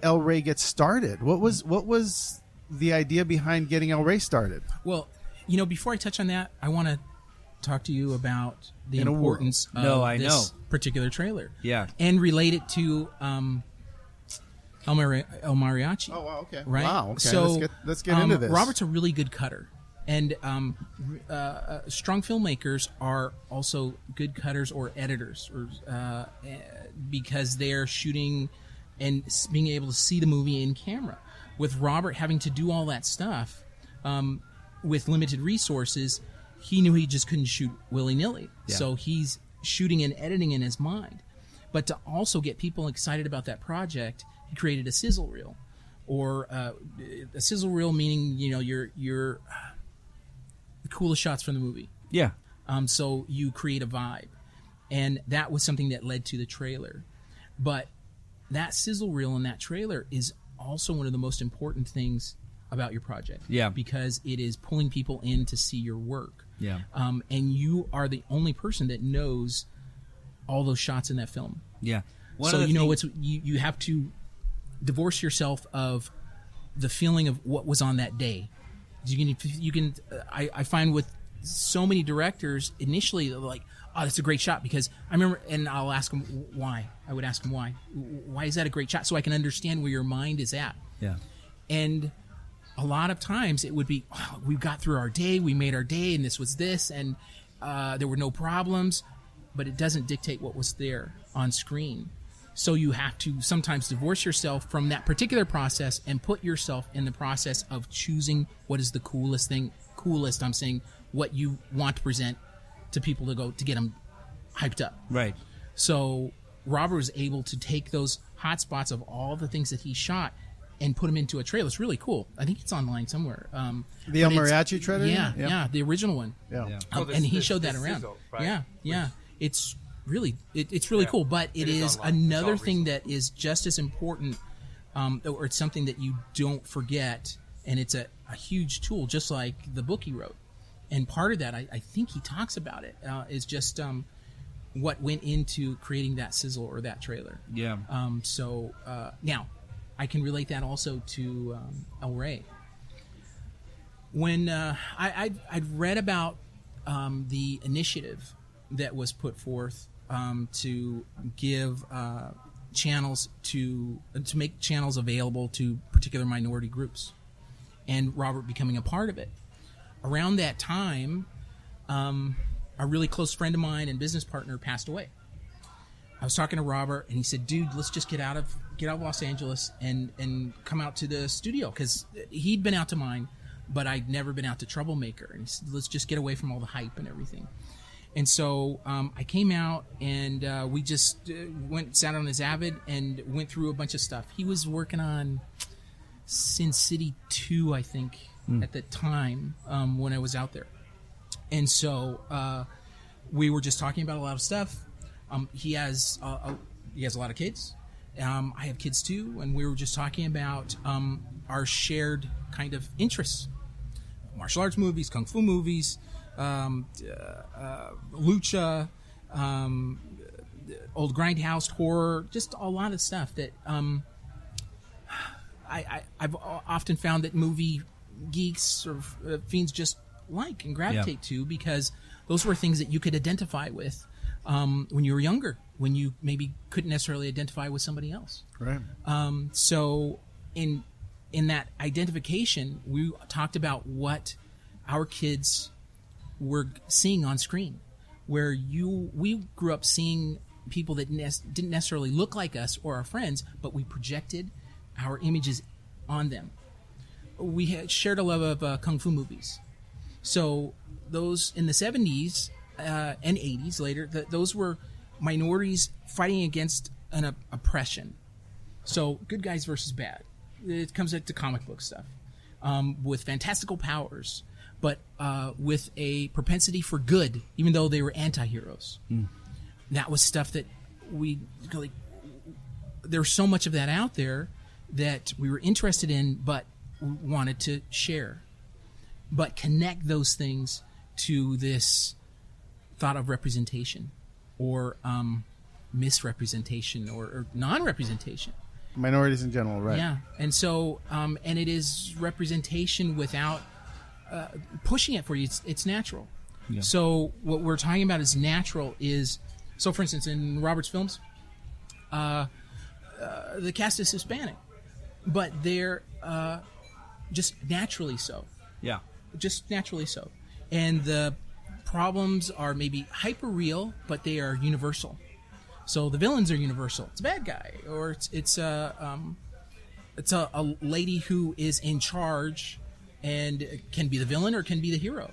El Rey get started? What was the idea behind getting El Rey started? Well, before I touch on that, I want to talk to you about the In a world. importance of No, I this know. particular trailer. Yeah. And relate it to El Mariachi. Oh, wow, okay. Right? Wow, okay. So, Let's get into this. Robert's a really good cutter. And strong filmmakers are also good cutters or editors, or because they're shooting and being able to see the movie in camera. With Robert having to do all that stuff with limited resources, he knew he just couldn't shoot willy-nilly. Yeah. So he's shooting and editing in his mind. But to also get people excited about that project, he created a sizzle reel. Or a sizzle reel meaning, your the coolest shots from the movie. Yeah. So you create a vibe. And that was something that led to the trailer. But that sizzle reel in that trailer is also one of the most important things about your project. Yeah. Because it is pulling people in to see your work. Yeah. And you are the only person that knows all those shots in that film. Yeah. You have to divorce yourself of the feeling of what was on that day. I find with so many directors initially they're like, oh, that's a great shot, because I remember, and I'll ask them why. I would ask them why is that a great shot, so I can understand where your mind is at. Yeah. And a lot of times it would be, oh, we got through our day, we made our day, and this was this, and there were no problems, but it doesn't dictate what was there on screen. So you have to sometimes divorce yourself from that particular process and put yourself in the process of choosing what is the coolest thing. Coolest, I'm saying, what you want to present to people to get them hyped up. Right. So Robert was able to take those hot spots of all the things that he shot and put them into a trailer. It's really cool. I think it's online somewhere. The El Mariachi trailer? Yeah, the original one. Yeah. And he showed that around. Sizzle, right? Yeah. It's really cool. But it is online. another It's all thing that is just as important, or it's something that you don't forget, and it's a huge tool, just like the book he wrote. And part of that, I think he talks about it, is just what went into creating that sizzle or that trailer. Yeah. Now, I can relate that also to El Rey. When I'd read about the initiative that was put forth to give channels to make channels available to particular minority groups, and Robert becoming a part of it. Around that time, a really close friend of mine and business partner passed away. I was talking to Robert, and he said, "Dude, let's just get out of Los Angeles and come out to the studio," because he'd been out to mine, but I'd never been out to Troublemaker. And he said, "Let's just get away from all the hype and everything." And so I came out, and we just sat on his Avid and went through a bunch of stuff. He was working on Sin City 2, I think, at the time when I was out there. And so we were just talking about a lot of stuff. He has a lot of kids. I have kids too, and we were just talking about our shared kind of interests: martial arts movies, kung fu movies, lucha, old grindhouse horror, just a lot of stuff that I've often found that movie geeks or fiends just like and gravitate to, because those were things that you could identify with when you were younger, when you maybe couldn't necessarily identify with somebody else. Right. So in that identification, we talked about what our kids were seeing on screen, where we grew up seeing people that didn't necessarily look like us or our friends, but we projected our images on them. We had shared a love of kung fu movies. So those in the 70s and 80s later, those were minorities fighting against an oppression. So good guys versus bad. It comes into comic book stuff with fantastical powers, but with a propensity for good, even though they were anti-heroes. That was stuff that there's so much of that out there that we were interested in, but wanted to share. But connect those things to this thought of representation or misrepresentation or non-representation. Minorities in general, right? Yeah. And so, and it is representation without pushing it for you. It's natural. Yeah. So what we're talking about is natural is, so for instance, in Robert's films, the cast is Hispanic, but they're just naturally so. Yeah. Just naturally so. And the problems are maybe hyper real, but they are universal. So the villains are universal. It's a bad guy, or it's a lady who is in charge and can be the villain or can be the hero,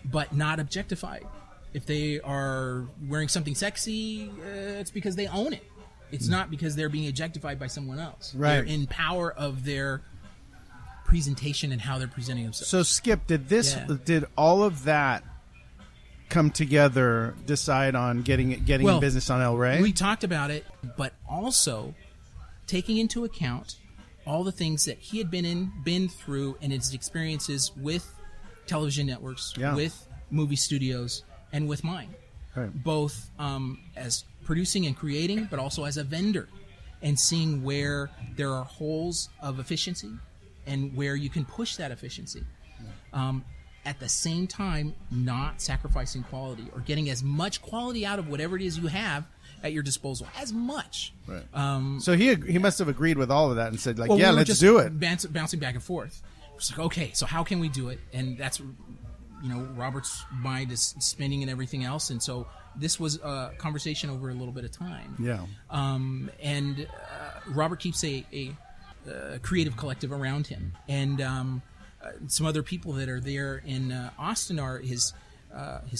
but not objectified. If they are wearing something sexy, it's because they own it. It's not because they're being objectified by someone else. Right. They're in power of their presentation and how they're presenting themselves. So, Skip, did all of that come together, decide on getting business on El Rey? We talked about it, but also taking into account all the things that he had been through, and his experiences with television networks, with movie studios, and with mine, both as producing and creating, but also as a vendor, and seeing where there are holes of efficiency and where you can push that efficiency. At the same time, not sacrificing quality or getting as much quality out of whatever it is you have at your disposal, as much. Right. So he must have agreed with all of that and said, like, well, yeah, we were let's just do it. Bouncing back and forth. It's like, okay, so how can we do it? And that's, Robert's mind is spinning and everything else. And so this was a conversation over a little bit of time. Yeah. And Robert keeps a creative collective around him. And some other people that are there in Austin are his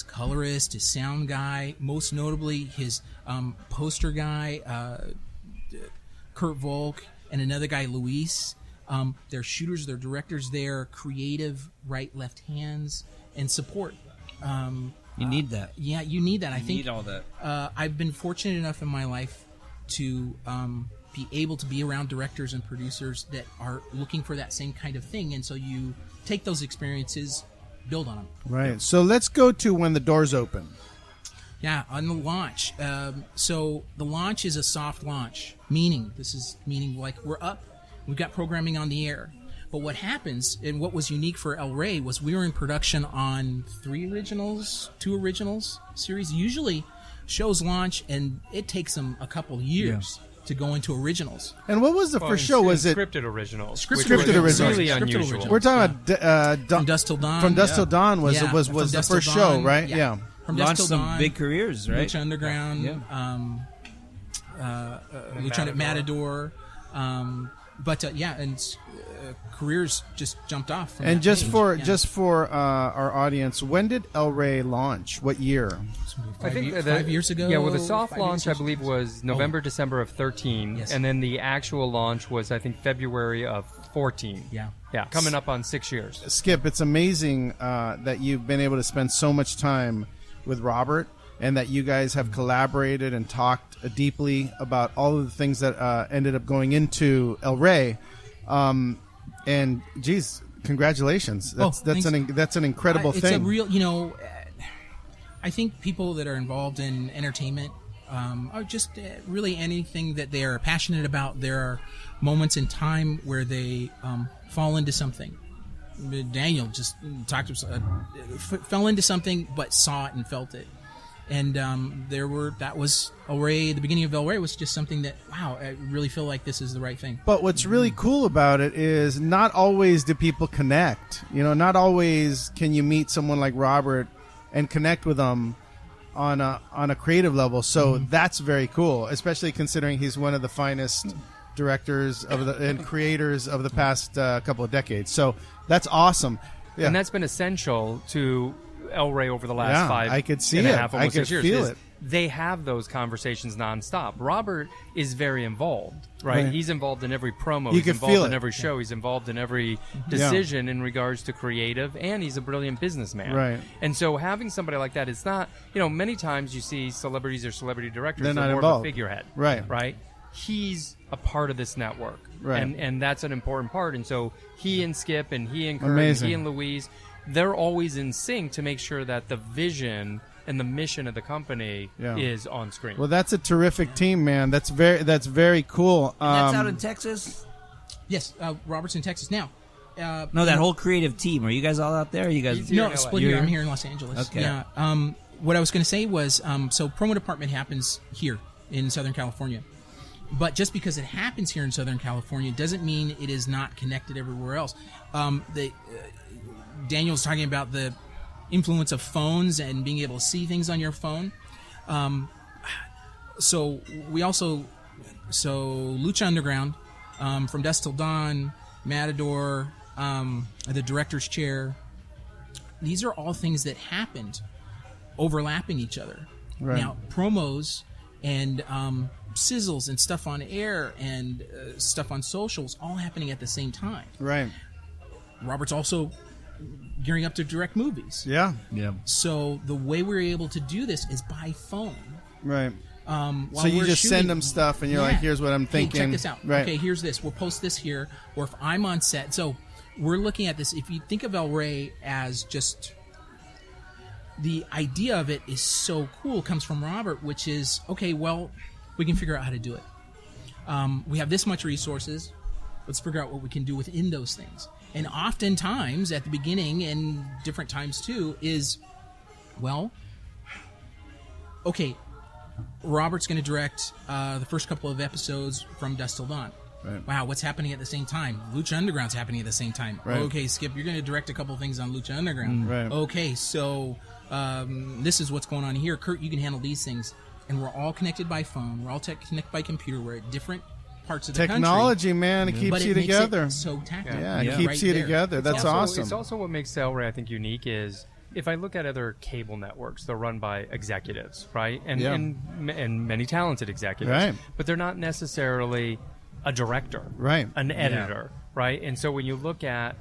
colorist, his sound guy, most notably his poster guy, Kurt Volk, and another guy, Luis. They're shooters, they're directors, they're creative right, left hands, and support. You need that. Yeah, you need that. I think need all that. I've been fortunate enough in my life to be able to be around directors and producers that are looking for that same kind of thing, and so you take those experiences, build on them. Right. So let's go to when the doors open. Yeah, on the launch. So the launch is a soft launch, meaning like we're up, we've got programming on the air. But what happens, and what was unique for El Rey, was we were in production on 2 originals series. Usually shows launch, and it takes them a couple years to go into originals. And what was the first show? Was it scripted originals? Scripted originals. Really Scripted unusual. originals. We're talking about From Dusk Till Dawn. From Dusk Till Dawn was Yeah. was From the Dusk Till first Dawn. show, right? Yeah. Yeah. From Dusk Launched Till some Dawn, big careers, right? Lucha Underground, Lucha at Matador. Careers just jumped off. From And that just page. for our audience, when did El Rey launch? What year? I think 5 years ago. Yeah, well, the soft 5 launch, I years believe, was November, December of 13. Yes. And then the actual launch was, I think, February of 14. Yeah. Yeah, coming up on 6 years. Skip, it's amazing that you've been able to spend so much time with Robert and that you guys have collaborated and talked deeply about all of the things that ended up going into El Rey. And geez, congratulations! That's an incredible it's thing. a real, I think people that are involved in entertainment are just really anything that they are passionate about. There are moments in time where they fall into something. Daniel just talked to fell into something, but saw it and felt it. And that was El Rey. The beginning of El Rey was just something that, wow, I really feel like this is the right thing. But what's really cool about it is not always do people connect. Not always can you meet someone like Robert and connect with them on a creative level. So that's very cool, especially considering he's one of the finest directors and creators of the past couple of decades. So that's awesome. Yeah. And that's been essential to El Rey over the last I could see and a it. half, I almost could 6 years. feel is it. They have those conversations nonstop. Robert is very involved, right? Right. He's involved in every promo. You He's can involved feel in it. every show. He's involved in every decision in regards to creative, and he's a brilliant businessman. Right. And so having somebody like that is not, many times you see celebrities or celebrity directors, They're not more involved. of a figurehead. Right. Right? He's a part of this network. Right. And that's an important part. And so he and Skip and he and Kurt Amazing. and he and Louise, they're always in sync to make sure that the vision and the mission of the company is on screen. Well, that's a terrific team, man. That's very cool. That's out in Texas? Yes, Robert's in Texas now. No, that whole creative team. Are you guys all out there? Are you guys? He's here in LA. split here. I'm here in Los Angeles. Okay. Yeah. What I was going to say was, so promo department happens here in Southern California. But just because it happens here in Southern California doesn't mean it is not connected everywhere else. Daniel's talking about the influence of phones and being able to see things on your phone. so we also Lucha Underground, From Dusk Till Dawn, Matador, the Director's Chair. These are all things that happened overlapping each other. Right. Now, promos and sizzles and stuff on air and stuff on socials all happening at the same time. Right. Robert's also gearing up to direct movies. Yeah. Yeah. So the way we're able to do this is by phone. Right. While So you we're just shooting, send them stuff, and you're like, "Here's what I'm thinking." Hey, check this out. Right. Okay, here's this. We'll post this here. Or if I'm on set, so we're looking at this. If you think of El Rey as just the idea of it is so cool, comes from Robert, which is okay. Well, we can figure out how to do it. We have this much resources. Let's figure out what we can do within those things. And oftentimes, at the beginning, and different times too, is, well, okay, Robert's going to direct the first couple of episodes from Dusk Till Dawn. Right. Wow, what's happening at the same time? Lucha Underground's happening at the same time. Right. Okay, Skip, you're going to direct a couple of things on Lucha Underground. Right. Okay, so this is what's going on here. Kurt, you can handle these things. And we're all connected by phone. We're all connected by computer. We're at different parts of the Technology, country. man, it keeps But you makes together. It so tactile. Yeah, it Yeah. keeps Right you there. together. That's awesome. It's also what makes El Rey, I think, unique is if I look at other cable networks, they're run by executives, right? And Yeah. and many talented executives. Right. But they're not necessarily a director. Right. An editor, right? And so when you look at,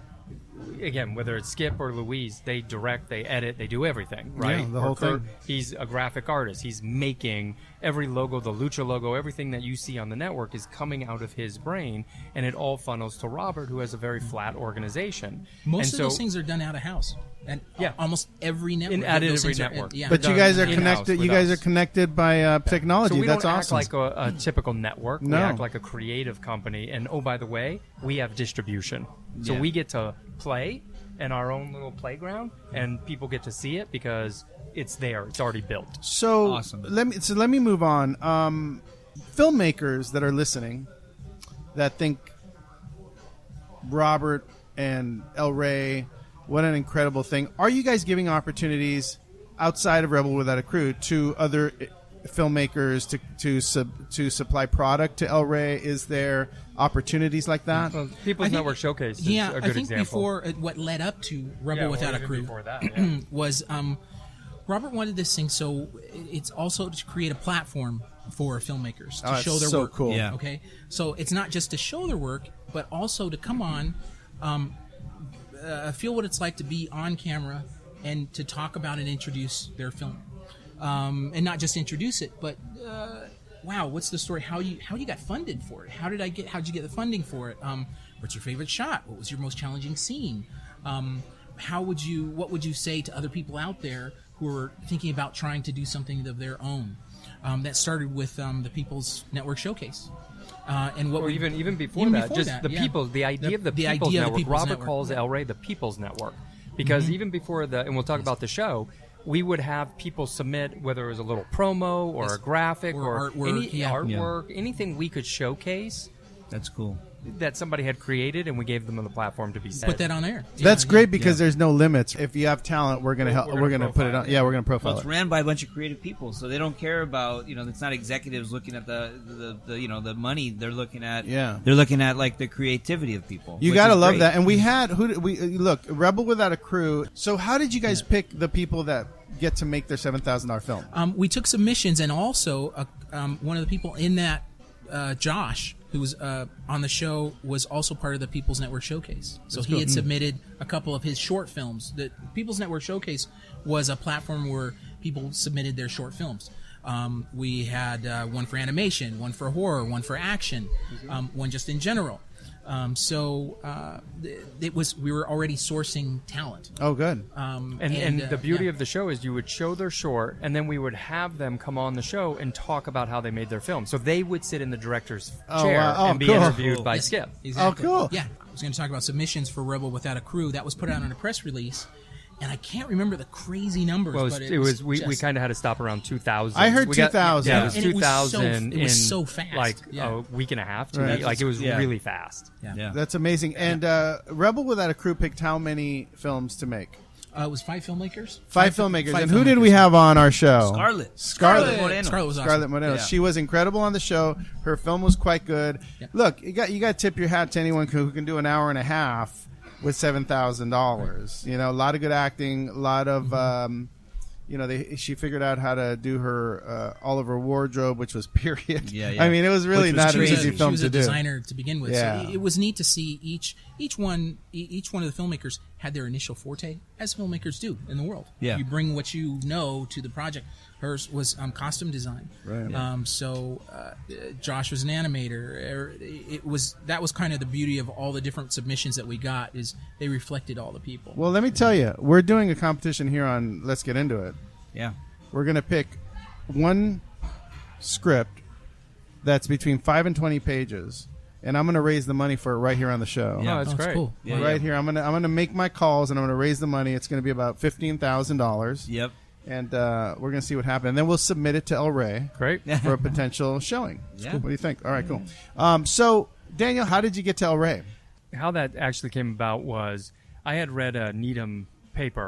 again, whether it's Skip or Louise, they direct, they edit, they do everything, right? Yeah, the Or whole Kurt, thing. he's a graphic artist. He's making every logo, the Lucha logo, everything that you see on the network is coming out of his brain, and it all funnels to Robert, who has a very flat organization. Most And of those so- things are done out of house. And Yeah. almost every network. at those every things are- network. yeah. But you done guys are in-house connected. You with guys us. are connected by technology. So we That's don't awesome. act like a typical network. No. We act like a creative company. And oh, by the way, we have distribution. So Yeah. we get to play in our own little playground, and people get to see it because it's there. It's already built. So Awesome. let me move on. Filmmakers that are listening that think Robert and El Rey, what an incredible thing. Are you guys giving opportunities outside of Rebel Without a Crew to other filmmakers to supply product to El Rey? Is there opportunities like that? Well, People's I think- Network Showcase is Yeah, a good I think example. before what led up to Rebel Yeah, Without well, a even Crew before that, yeah. was Robert wanted this thing, so it's also to create a platform for filmmakers to Oh, show it's their so work. cool. Yeah. Okay, so it's not just to show their work, but also to come on, feel what it's like to be on camera and to talk about and introduce their film, and not just introduce it, but wow, what's the story? How you got funded for it? How'd you get the funding for it? What's your favorite shot? What was your most challenging scene? What would you say to other people out there who are thinking about trying to do something of their own? That started with the People's Network Showcase. And what Or we- even before even that, before just that, the yeah. people, the idea of the The People's idea of the Network. People's Robert Network. calls El Rey the People's Network because even before and we'll talk about the show, we would have people submit whether it was a little promo or Yes. a graphic Or or artwork, any yeah. artwork, anything we could showcase That's cool. that somebody had created, and we gave them the platform to be said. put that on air. That's Yeah, great because there's no limits. If you have talent, we're gonna help. We're We're gonna gonna put it profile on. it. Yeah, we're gonna Well, profile it's it. ran by a bunch of creative people, so they don't care about it's not executives looking at the money. They're looking at they're looking at like the creativity of people. You which gotta is love great. that. And we had look Rebel Without a Crew. So how did you guys pick the people that get to make their $7,000 film? We took submissions, and also one of the people in that, Josh, who was on the show, was also part of the People's Network Showcase. So he had submitted a couple of his short films. The People's Network Showcase was a platform where people submitted their short films. We had one for animation, one for horror, one for action, one just in general. We were already sourcing talent. Oh, good. And the beauty yeah. of the show is you would show their short, and then we would have them come on the show and talk about how they made their film. So they would sit in the director's chair wow. Oh, and be cool. interviewed by Yes, Skip. Exactly. Oh, cool. Yeah, I was going to talk about submissions for Rebel Without a Crew. That was put out on a press release, and I can't remember the crazy numbers. Well, but we just- kind of had to stop around 2000. I heard We got- 2000. Yeah, it was And it was 2000 so- it was in so fast. like Yeah. a week and a half, 2 Right. weeks. Like it was Yeah. really fast. Yeah. Yeah. That's amazing. And Rebel Without a Crew picked how many films to make? It was 5 filmmakers. Five filmmakers. five And who did filmmakers. we have on our show? Scarlett Moreno. Scarlett was awesome. Scarlett Moreno. Yeah. She was incredible on the show. Her film was quite good. Yeah. Look, you got to tip your hat to anyone who can do an hour and a half with $7,000. You know, a lot of good acting, a lot of she figured out how to do her all of her wardrobe, which was period. Yeah. I mean, it was really Which was not an crazy. easy film She was to a do. designer to begin with. Yeah. So it was neat to see each one of the filmmakers had their initial forte, as filmmakers do in the world. Yeah. You bring what you know to the project. Hers was costume design. Right. Josh was an animator. That was kind of the beauty of all the different submissions that we got, is they reflected all the people. Well, let me tell you, we're doing a competition here on Let's Get Into It. Yeah. We're going to pick one script that's between 5 and 20 pages, and I'm going to raise the money for it right here on the show. Yeah, that's Oh, great. cool. Yeah, Right here, I'm gonna make my calls, and I'm gonna raise the money. It's gonna be about $15,000, Yep. and we're gonna see what happens. And then we'll submit it to El Rey Great. for a potential showing. Yeah. What do you think? All right, cool. So Daniel, how did you get to El Rey? How that actually came about was I had read a Needham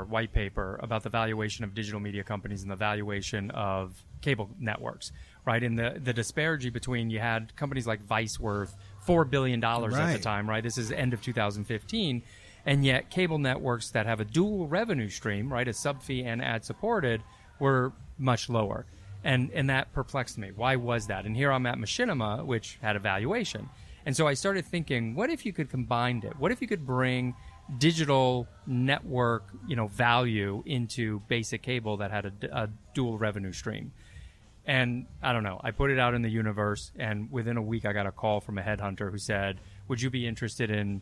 white paper, about the valuation of digital media companies and the valuation of cable networks, right? And the disparity between, you had companies like Vice worth $4 billion at Right. the time, right? This is end of 2015. And yet cable networks that have a dual revenue stream, right, a sub fee and ad supported, were much lower. And that perplexed me. Why was that? And here I'm at Machinima, which had a valuation. And so I started thinking, what if you could combine it? What if you could bring digital network, value into basic cable that had a dual revenue stream? And I don't know. I put it out in the universe, and within a week, I got a call from a headhunter who said, "Would you be interested in,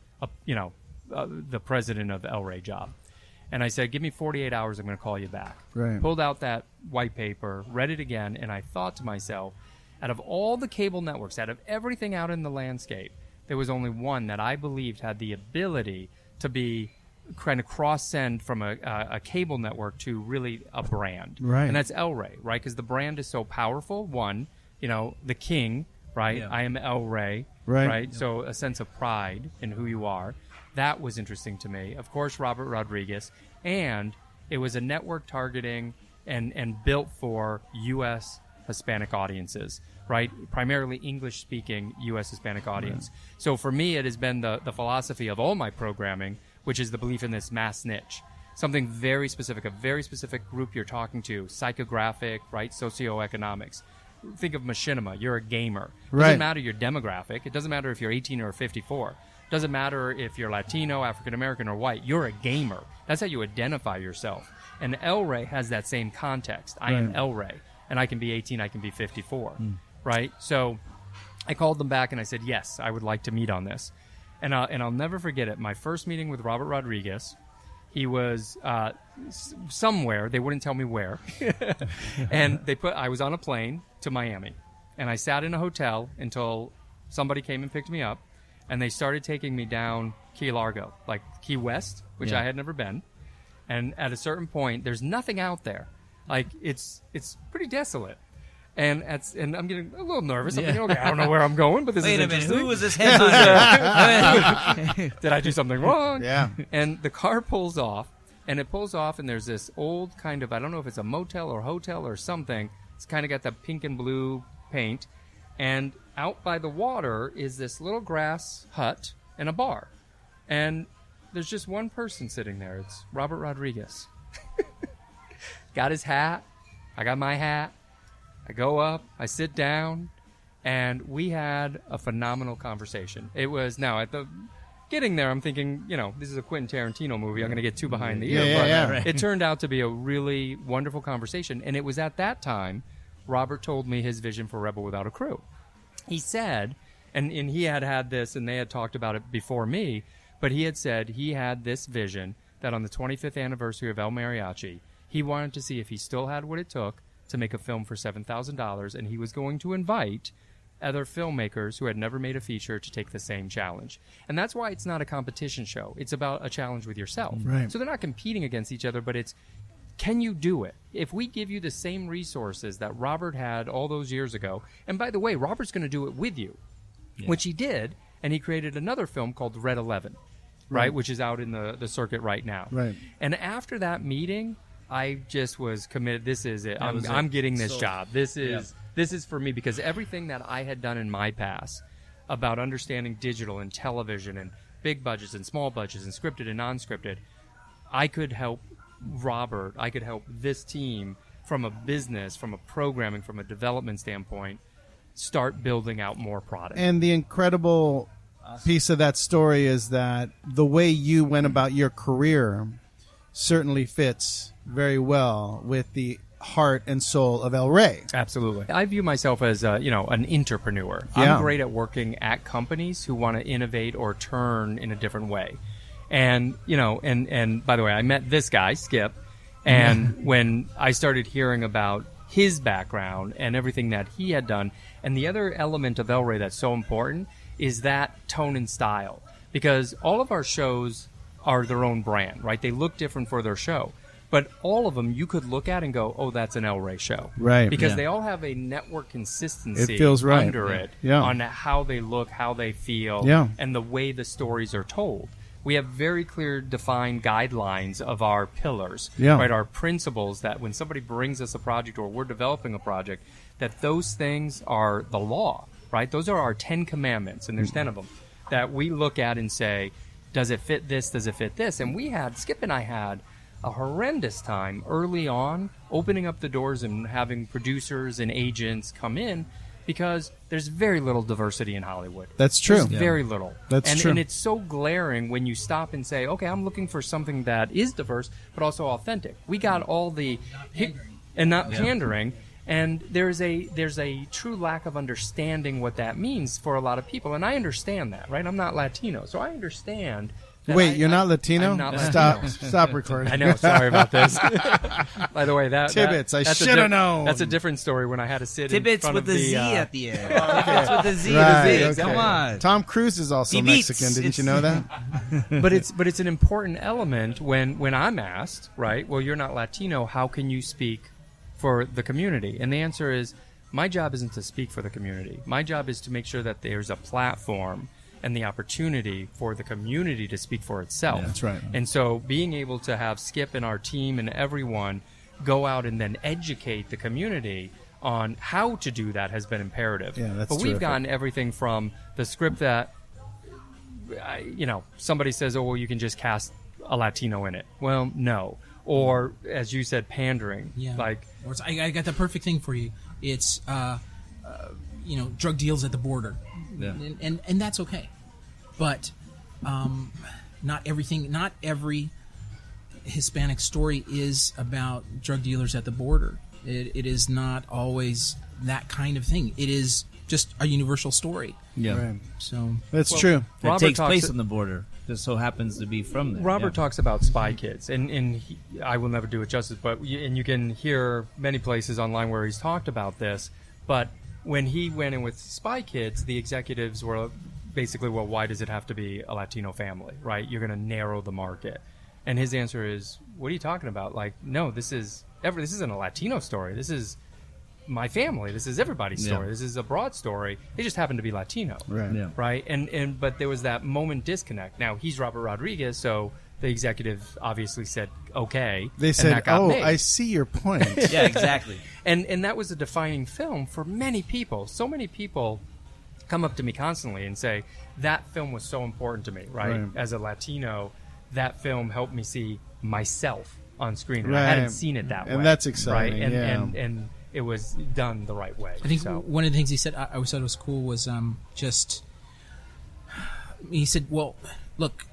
the president of El Rey job?" And I said, "Give me 48 hours. I'm going to call you back." Right. Pulled out that white paper, read it again, and I thought to myself, out of all the cable networks, out of everything out in the landscape, there was only one that I believed had the ability to be kind of cross-send from a cable network to really a brand. Right. And that's El Rey, right? Because the brand is so powerful. One, the king, right? Yeah. I am El Rey, Right. So a sense of pride in who you are. That was interesting to me. Of course, Robert Rodriguez. And it was a network targeting and built for U.S. Hispanic audiences, right? Primarily English-speaking U.S. Hispanic audience. Right. So for me, it has been the philosophy of all my programming, which is the belief in this mass niche. Something very specific, a very specific group you're talking to, psychographic, right? Socioeconomics. Think of Machinima. You're a gamer. It Right. doesn't matter your demographic. It doesn't matter if you're 18 or 54. It doesn't matter if you're Latino, African American, or white. You're a gamer. That's how you identify yourself. And El Rey has that same context. I am Right. El Rey, and I can be 18, I can be 54, right? So I called them back and I said, yes, I would like to meet on this. And I'll never forget it. My first meeting with Robert Rodriguez, he was somewhere. They wouldn't tell me where. And I was on a plane to Miami. And I sat in a hotel until somebody came and picked me up. And they started taking me down Key Largo, like Key West, which I had never been. And at a certain point, there's nothing out there. Like, it's pretty desolate. And I'm getting a little nervous. I'm thinking, okay, I don't know where I'm going, but this Wait is a minute, interesting. who was this headhunter? Did I do something wrong? Yeah. And the car pulls off, and there's this old kind of, I don't know if it's a motel or hotel or something. It's kind of got that pink and blue paint. And out by the water is this little grass hut and a bar. And there's just one person sitting there. It's Robert Rodriguez. Got his hat. I got my hat. I go up. I sit down. And we had a phenomenal conversation. It was, now at the getting there, I'm thinking, this is a Quentin Tarantino movie. I'm going to get too behind the ear. Yeah, But it turned out to be a really wonderful conversation. And it was at that time Robert told me his vision for Rebel Without a Crew. He said, and he had this, and they had talked about it before me, but he had said he had this vision that on the 25th anniversary of El Mariachi, he wanted to see if he still had what it took to make a film for $7,000, and he was going to invite other filmmakers who had never made a feature to take the same challenge. And that's why it's not a competition show. It's about a challenge with yourself. Right. So they're not competing against each other, but it's, can you do it? If we give you the same resources that Robert had all those years ago, and by the way, Robert's going to do it with you, which he did, and he created another film called Red 11. right? Which is out in the circuit right now. Right. And after that meeting, I just was committed. This is it. That was it. I'm getting this So- job. This is for me, because everything that I had done in my past about understanding digital and television and big budgets and small budgets and scripted and non-scripted, I could help Robert. I could help this team from a business, from a programming, from a development standpoint, start building out more product. And the incredible piece of that story is that the way you went about your career certainly fits very well with the heart and soul of El Rey. Absolutely. I view myself as an entrepreneur. Yeah. I'm great at working at companies who want to innovate or turn in a different way. And, and by the way, I met this guy, Skip, and when I started hearing about his background and everything that he had done, and the other element of El Rey that's so important is that tone and style, because all of our shows are their own brand, right? They look different for their show. But all of them you could look at and go, oh, that's an El Rey show. Right. Because Yeah. they all have a network consistency It feels right. under it Yeah. on how they look, how they feel, Yeah. and the way the stories are told. We have very clear defined guidelines of our pillars, Yeah. right? Our principles that when somebody brings us a project or we're developing a project, that those things are the law, right? Those are our 10 commandments, and there's 10 of them, that we look at and say, does it fit this? Does it fit this? And Skip and I had a horrendous time early on opening up the doors and having producers and agents come in, because there's very little diversity in Hollywood. That's true. There's very little. That's true. And it's so glaring when you stop and say, okay, I'm looking for something that is diverse but also authentic. We got all the and not pandering, and there's a true lack of understanding what that means for a lot of people. And I understand that, right? I'm not Latino, so I understand. Wait, you're not Latino? I'm not Latino. Stop recording. I know. Sorry about this. By the way, Tibbets, I that's a shoulda known. That's a different story when I had to sit in Tibbets front with of the the Z at the end. Oh, Tibbets with the Z. Right, the Z. okay. Come on. Tom Cruise is also Tibbets. Mexican. Didn't you know that? but it's an important element when I'm asked, right? Well, you're not Latino. How can you speak for the community? And the answer is, my job isn't to speak for the community. My job is to make sure that there's a platform and the opportunity for the community to speak for itself. Yeah, that's right. And so being able to have Skip and our team and everyone go out and then educate the community on how to do that has been imperative. Yeah, that's but we've terrific. gotten everything from the script that, somebody says, oh, well, you can just cast a Latino in it. Well, no. Or, as you said, pandering. Yeah. Like, Or it's, I got the perfect thing for you. It's drug deals at the border, Yeah. and that's okay. But not every Hispanic story is about drug dealers at the border. It is not always that kind of thing. It is just a universal story. Yeah. Right. So That's true. That Robert takes talks- place on the border. Just so happens to be from there. Robert Yeah. talks about Spy Kids, and I will never do it justice, but you can hear many places online where he's talked about this. But when he went in with Spy Kids, the executives were basically, well, why does it have to be a Latino family, right? You're going to narrow the market. And his answer is, what are you talking about? Like, no, this isn't a Latino story. This is my family. This is everybody's story. Yeah. This is a broad story. They just happen to be Latino. Right. Yeah. Right? And but there was that moment disconnect. Now, he's Robert Rodriguez, so the executive obviously said, okay. They and said, that got made. I see your point. Yeah, exactly. And that was a defining film for many people. So many people come up to me constantly and say, that film was so important to me, right? Right. As a Latino, that film helped me see myself on screen. And Right. I hadn't seen it that way. And that's exciting, Right? yeah. And it was done the right way. I think so. one of the things he said I always thought was cool was he said, well, look,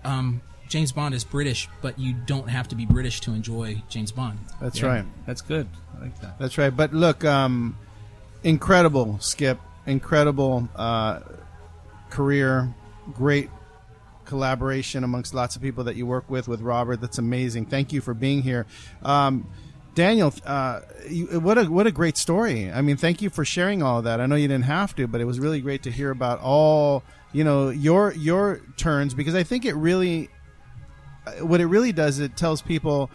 James Bond is British, but you don't have to be British to enjoy James Bond. That's Yeah. right. That's good. I like that. That's right. But look, incredible, Skip. Incredible career. Great collaboration amongst lots of people that you work with Robert. That's amazing. Thank you for being here. Daniel, what a great story. I mean, thank you for sharing all of that. I know you didn't have to, but it was really great to hear about all, your turns, because I think what it really does, it tells people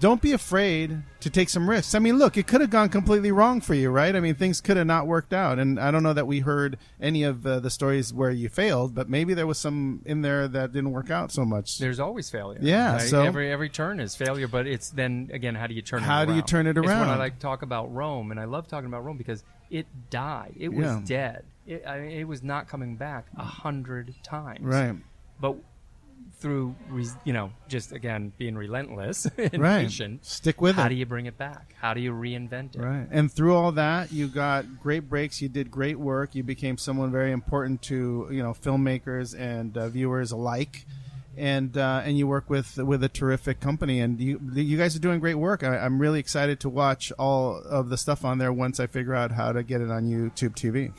don't be afraid to take some risks. I mean, look, it could have gone completely wrong for you, right? I mean, things could have not worked out. And I don't know that we heard any of the stories where you failed, but maybe there was some in there that didn't work out so much. There's always failure. Yeah. Right? So every turn is failure, but it's then again, how do you turn it around? How do you turn it It's when I around? like to talk about Rome, and I love talking about Rome because it died. It was dead. It was not coming back 100 times. Right. But through, just again being relentless and Right. patient, Stick with how it. do you bring it back? How do you reinvent it? Right. And through all that, you got great breaks. You did great work. You became someone very important to, filmmakers and viewers alike. And you work with a terrific company, and you guys are doing great work. I'm really excited to watch all of the stuff on there once I figure out how to get it on YouTube TV.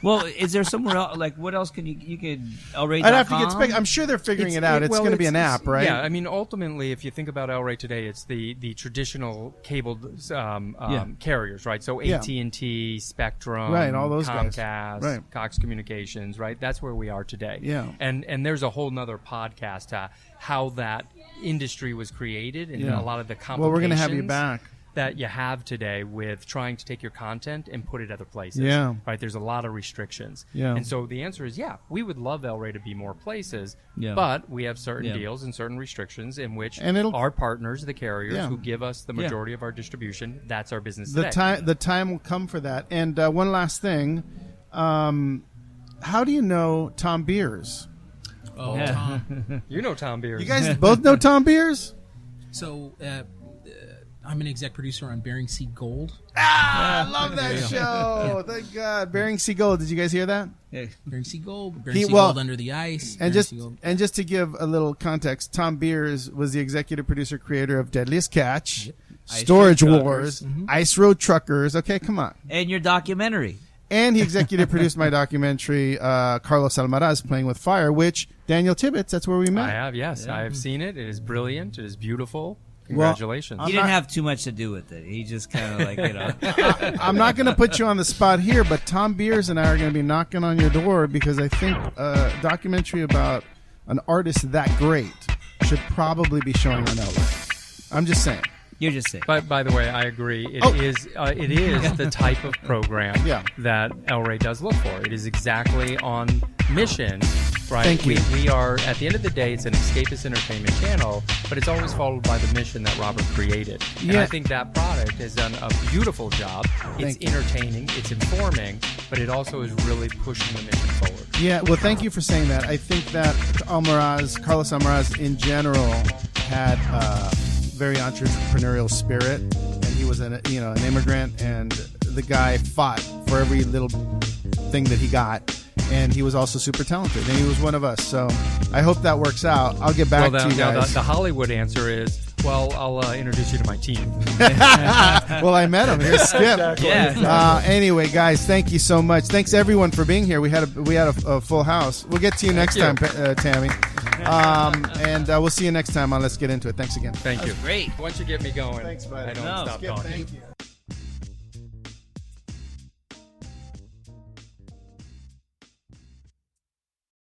Well, is there somewhere else? Like, what else can you could elray.com? I'd have to get I'm sure they're figuring it out. It's going to be an app, right? Yeah, I mean, ultimately, if you think about El Rey today, it's the traditional cabled carriers, right? So Yeah. AT&T, Spectrum, Right, all those guys. Comcast, Right. Cox Communications, right? That's where we are today. Yeah. And there's a whole nother podcast to how that industry was created and Yeah. a lot of the complications. Well, we're going to have you back. That you have today with trying to take your content and put it other places. Yeah. Right? There's a lot of restrictions. Yeah. And so the answer is, we would love El Rey to be more places, Yeah. but we have certain Yeah. deals and certain restrictions in which And our partners, the carriers, Yeah. who give us the majority of our distribution, that's our business The today. time will come for that. And one last thing, how do you know Tom Beers? Oh, Tom. You know Tom Beers. You guys both know Tom Beers? So I'm an exec producer on Bering Sea Gold. I love that show. Thank God. Bering Sea Gold. Did you guys hear that? Bering Sea Gold. He- Bering Sea well, Gold Under the Ice. And Bering just Sea Gold. and just to give a little context, Tom Beers was the executive producer creator of Deadliest Catch, Storage Road Wars, Ice Road Truckers. Okay, come on. And your documentary. And he executive produced my documentary, Carlos Almaraz Playing with Fire, which Daniel Tibbets, that's where we I met. have, yes. I have seen it. It is brilliant. It is beautiful. Congratulations. I'm He didn't not- have too much to do with it. He just kind of I'm not going to put you on the spot here, but Tom Beers and I are going to be knocking on your door because I think a documentary about an artist that great should probably be showing on LA. I'm just saying. You're just saying. But by the way, I agree. It is the type of program that El Rey does look for. It is exactly on mission, right? Thank you. We are, at the end of the day, it's an escapist entertainment channel, but it's always followed by the mission that Robert created. And Yeah. I think that product has done a beautiful job. It's Thank you. entertaining, it's informing, but it also is really pushing the mission forward. Yeah, well, thank you for saying that. I think that Carlos Almaraz in general had very entrepreneurial spirit, and he was an immigrant, and the guy fought for every little thing that he got, and he was also super talented, and he was one of us. So I hope that works out. I'll get back to you guys. The Hollywood answer is, well, I'll introduce you to my team. Well, I met him. Here's Skip. Yeah. Anyway, guys, thank you so much. Thanks everyone for being here. We had a full house. We'll get to you next time, Tammy. And we'll see you next time on Let's Get Into It. Thanks again. Thank you. Great. Once you get me going, Thanks, buddy. I don't No, stop Skip, talking. thank you.